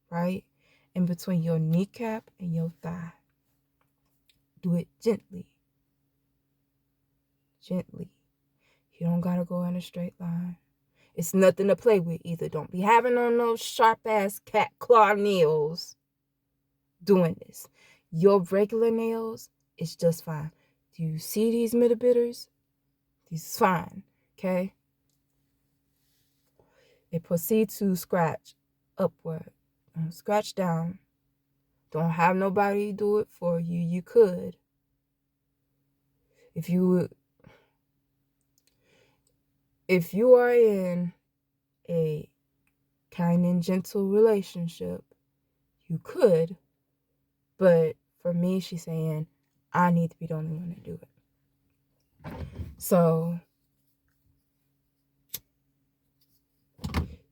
right? In between your kneecap and your thigh. Do it gently. Gently. You don't gotta go in a straight line. It's nothing to play with either. Don't be having on those sharp-ass cat claw nails doing this. Your regular nails is just fine. Do you see these middle bitters? These is fine, okay? They proceed to scratch upward. Scratch down. Don't have nobody do it for you. You could. If you are in a kind and gentle relationship, you could. But for me, she's saying, I need to be the only one to do it. So,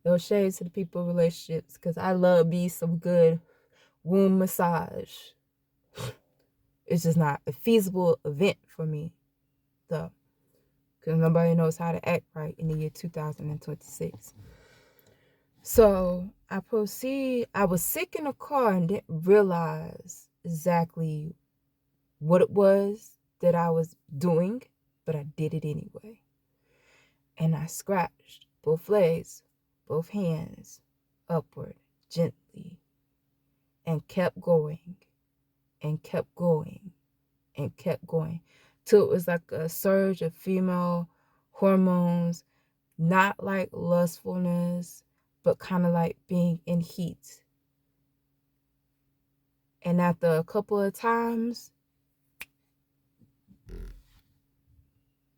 those shades to the people relationships, because I love me some good womb massage. It's just not a feasible event for me, though, because nobody knows how to act right in the year 2026. So I proceed. I was sick in the car and didn't realize exactly what it was that I was doing, but I did it anyway. And I scratched both legs, both hands, upward, gently, and kept going, and kept going, and kept going, till it was like a surge of female hormones, not like lustfulness, but kind of like being in heat. And after a couple of times,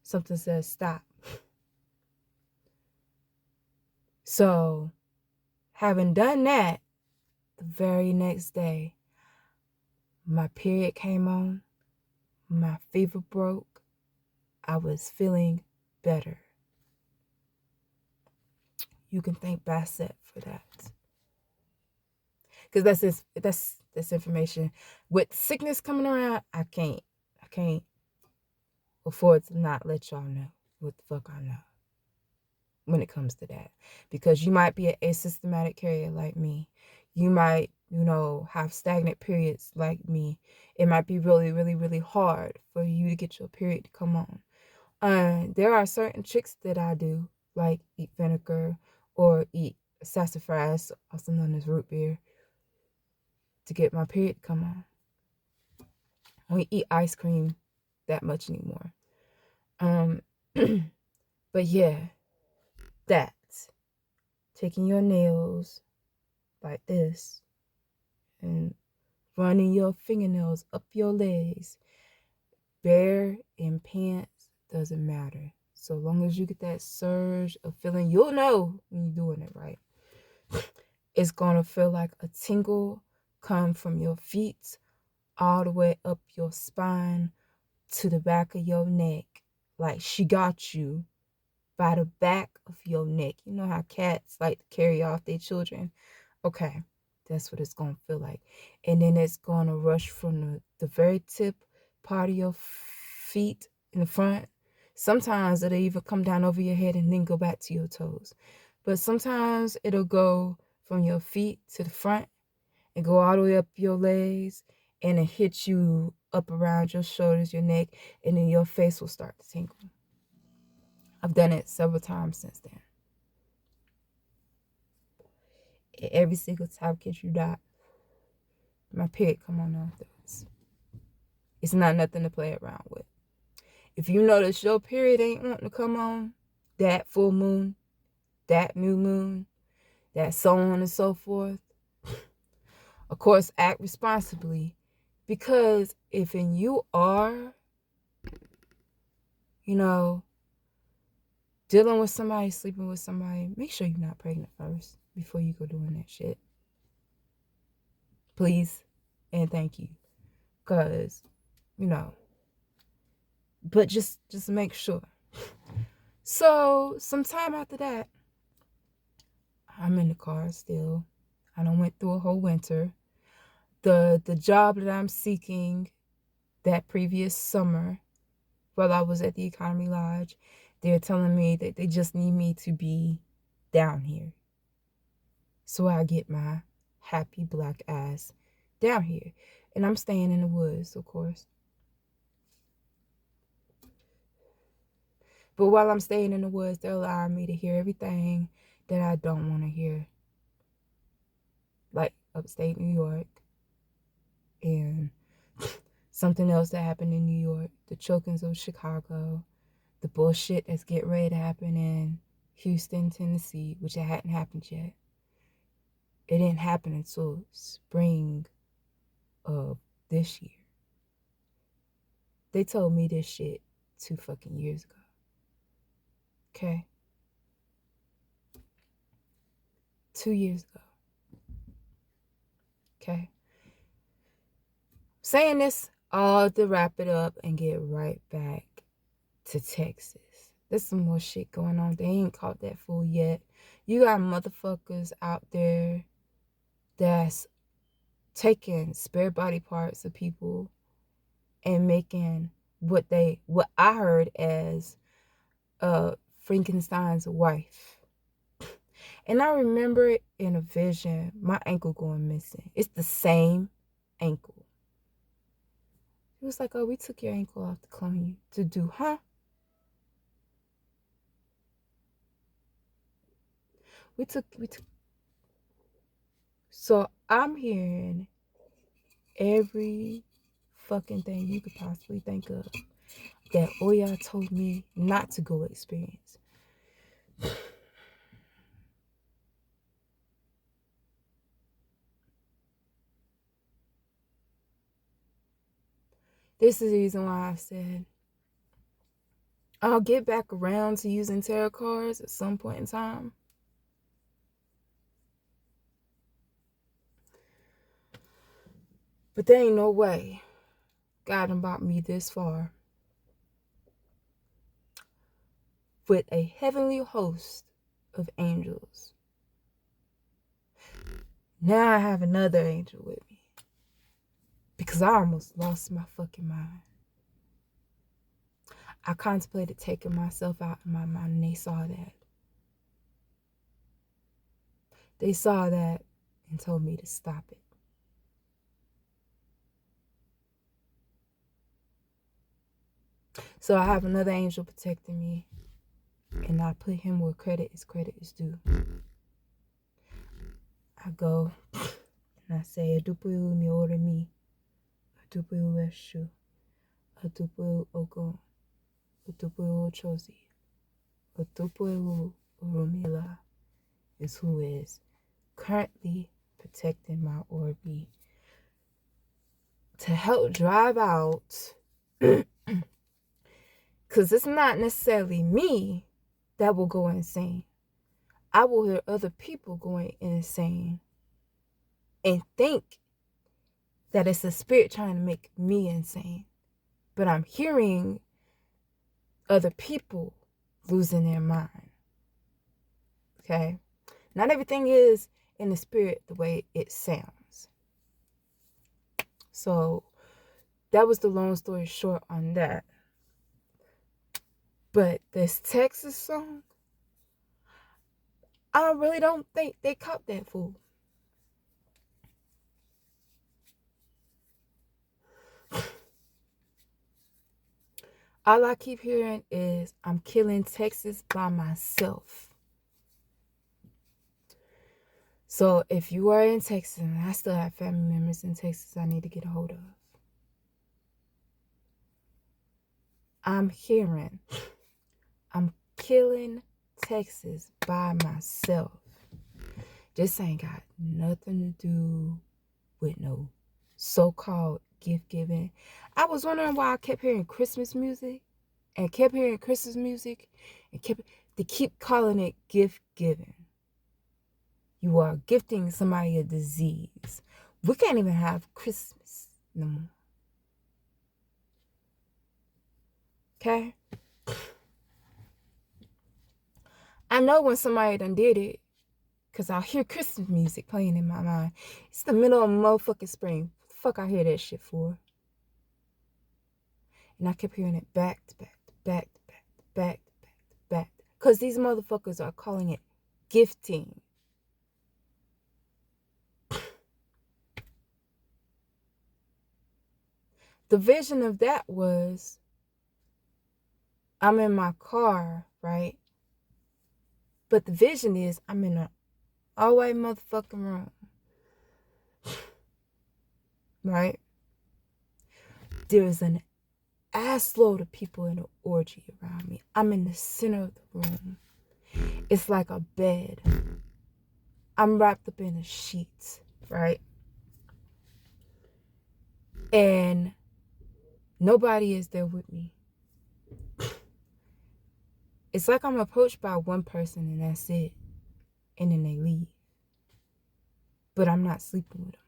something says stop. So, having done that, the very next day, my period came on, my fever broke, I was feeling better. You can thank Bassett for that. Because that's information. With sickness coming around, I can't afford to not let y'all know what the fuck I know when it comes to that. Because you might be an asymptomatic carrier like me. You might, have stagnant periods like me. It might be really, really, really hard for you to get your period to come on. There are certain tricks that I do, like eat vinegar or eat sassafras, also known as root beer, to get my period to come on. I don't eat ice cream that much anymore. But yeah, that. Taking your nails like this and running your fingernails up your legs, bare in pants, doesn't matter. So long as you get that surge of feeling, you'll know when you're doing it right. It's gonna feel like a tingle come from your feet all the way up your spine to the back of your neck. Like she got you by the back of your neck. You know how cats like to carry off their children? Okay, that's what it's going to feel like. And then it's going to rush from the very tip part of your feet in the front. Sometimes it'll even come down over your head and then go back to your toes. But sometimes it'll go from your feet to the front and go all the way up your legs and it hit you up around your shoulders, your neck, and then your face will start to tingle. I've done it several times since then. Every single time, kid you not, my period come on afterwards. It's not nothing to play around with. If you notice your period ain't wanting to come on, that full moon, that new moon, that so on and so forth, of course, act responsibly. Because if you are, dealing with somebody, sleeping with somebody, make sure you're not pregnant first before you go doing that shit. Please and thank you. Because, but just make sure. So, sometime after that, I'm in the car still. I done went through a whole winter. The job that I'm seeking that previous summer while I was at the Economy Lodge, they're telling me that they just need me to be down here. So I get my happy black ass down here. And I'm staying in the woods, of course. But while I'm staying in the woods, they're allowing me to hear everything that I don't want to hear. Like upstate New York. And something else that happened in New York. The chokings of Chicago. The bullshit that's getting ready to happen in Houston, Tennessee, which it hadn't happened yet. It didn't happen until spring of this year. They told me this shit 2 fucking years ago. Okay? 2 years ago. Okay? Saying this all to wrap it up and get right back to Texas. There's some more shit going on. They ain't caught that fool yet. You got motherfuckers out there that's taking spare body parts of people and making what I heard as Frankenstein's wife. And I remember it in a vision, my ankle going missing. It's the same ankle. It was like, oh, we took your ankle off to clone you. To do, huh? We took. So I'm hearing every fucking thing you could possibly think of that Oya told me not to go experience. This is the reason why I said I'll get back around to using tarot cards at some point in time. But there ain't no way God done brought me this far with a heavenly host of angels. Now I have another angel with me. Because I almost lost my fucking mind. I contemplated taking myself out of my mind, and they saw that. They saw that and told me to stop it. So I have another angel protecting me, and I put him where credit is due. I go and I say, Adupu mi ore mi, Adupu eshu, Adupu ogo, Adupu ochozi, Adupu urumila is who is currently protecting my Orbi to help drive out, because it's not necessarily me that will go insane. I will hear other people going insane and think that it's a spirit trying to make me insane. But I'm hearing other people losing their mind. Okay? Not everything is in the spirit the way it sounds. So that was the long story short on that. But this Texas song, I really don't think they caught that fool. All I keep hearing is, I'm killing Texas by myself. So if you are in Texas, and I still have family members in Texas I need to get a hold of, I'm hearing, I'm killing Texas by myself. This ain't got nothing to do with no so-called gift giving. I was wondering why I kept hearing Christmas music and they keep calling it gift giving. You are gifting somebody a disease. We can't even have Christmas no more. Okay? I know when somebody done did it, because I'll hear Christmas music playing in my mind. It's the middle of motherfucking spring. What the fuck I hear that shit for? And I kept hearing it back to back to back to back to back to back to back. Because these motherfuckers are calling it gifting. The vision of that was, I'm in my car, right? But the vision is, I'm in an all-white motherfucking room. Right? There's an ass load of people in an orgy around me. I'm in the center of the room. It's like a bed. I'm wrapped up in a sheet, right? And nobody is there with me. It's like I'm approached by one person and that's it. And then they leave. But I'm not sleeping with them.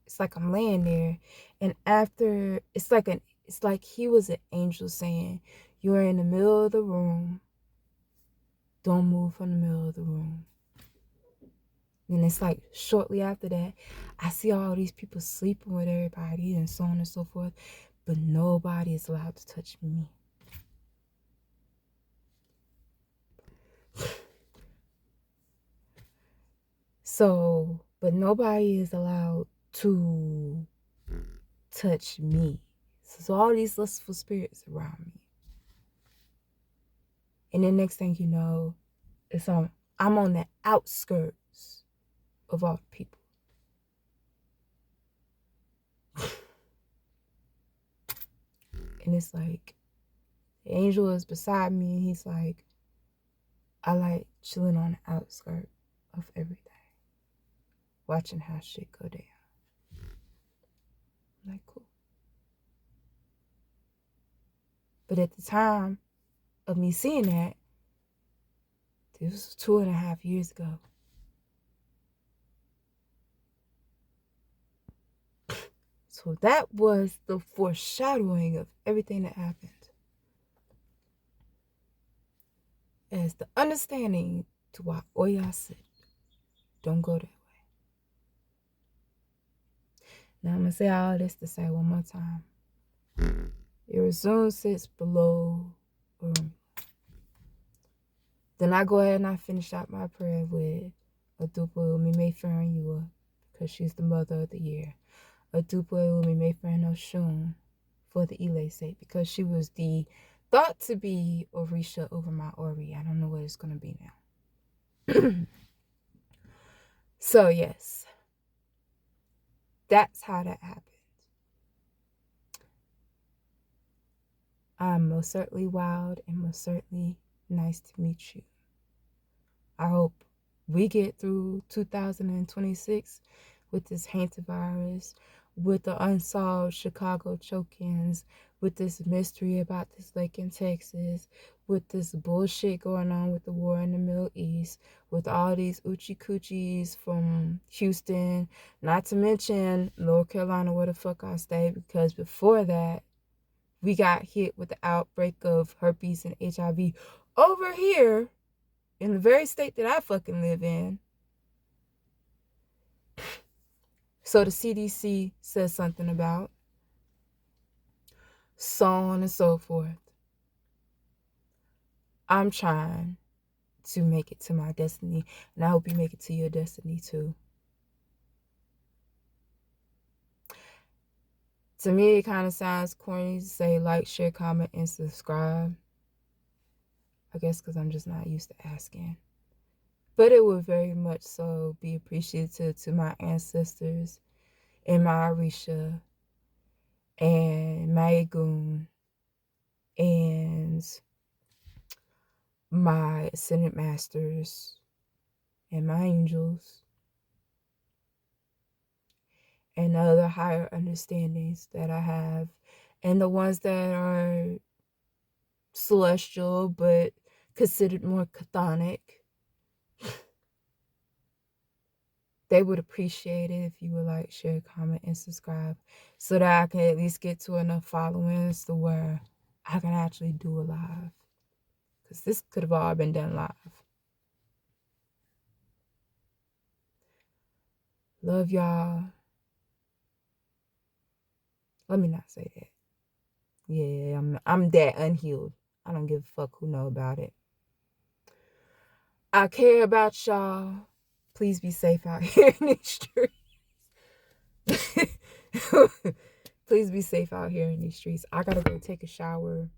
It's like I'm laying there, and after, it's like he was an angel saying, "You're in the middle of the room. Don't move from the middle of the room." And it's like shortly after that, I see all these people sleeping with everybody and so on and so forth, but nobody is allowed to touch me. So, but nobody is allowed to touch me. So all these lustful spirits around me. And then next thing you know, I'm on the outskirts of all the people. And it's like, the angel is beside me, and he's like, I like chilling on the outskirts of everything, watching how shit go down. I'm like, cool. But at the time of me seeing that, this was 2.5 years ago. So that was the foreshadowing of everything that happened. As the understanding to why Oya said, don't go that way. Now I'm going to say all this to say one more time. Arizona sits below Orunmila. Then I go ahead and I finish out my prayer with Adupa Umi Mayfair Yua, because she's the mother of the year. Adupa Umi Mayfair Oshun for the Ile sake, because she was the thought to be Orisha over my Ori. I don't know what it's going to be now. So yes, that's how that happened. I'm most certainly wild and most certainly nice to meet you. I hope we get through 2026 with this hantavirus, with the unsolved Chicago choke-ins, with this mystery about this lake in Texas, with this bullshit going on with the war in the Middle East, with all these Uchi Coochies from Houston, not to mention North Carolina, where the fuck I stay, because before that, we got hit with the outbreak of herpes and HIV over here in the very state that I fucking live in. So the CDC says something about, so on and so forth. I'm trying to make it to my destiny, and I hope you make it to your destiny too. To me, it kind of sounds corny to say like, share, comment, and subscribe. I guess because I'm just not used to asking. But it would very much so be appreciative to my ancestors and my Orisha and Maiden and my ascended masters and my angels and other higher understandings that I have, and the ones that are celestial but considered more chthonic. They would appreciate it if you would like, share, comment, and subscribe, so that I can at least get to enough followings to where I can actually do a live. Because this could have all been done live. Love y'all. Let me not say that. Yeah, I'm that unhealed. I don't give a fuck who know about it. I care about y'all. Please be safe out here in these streets. Please be safe out here in these streets. I gotta go take a shower.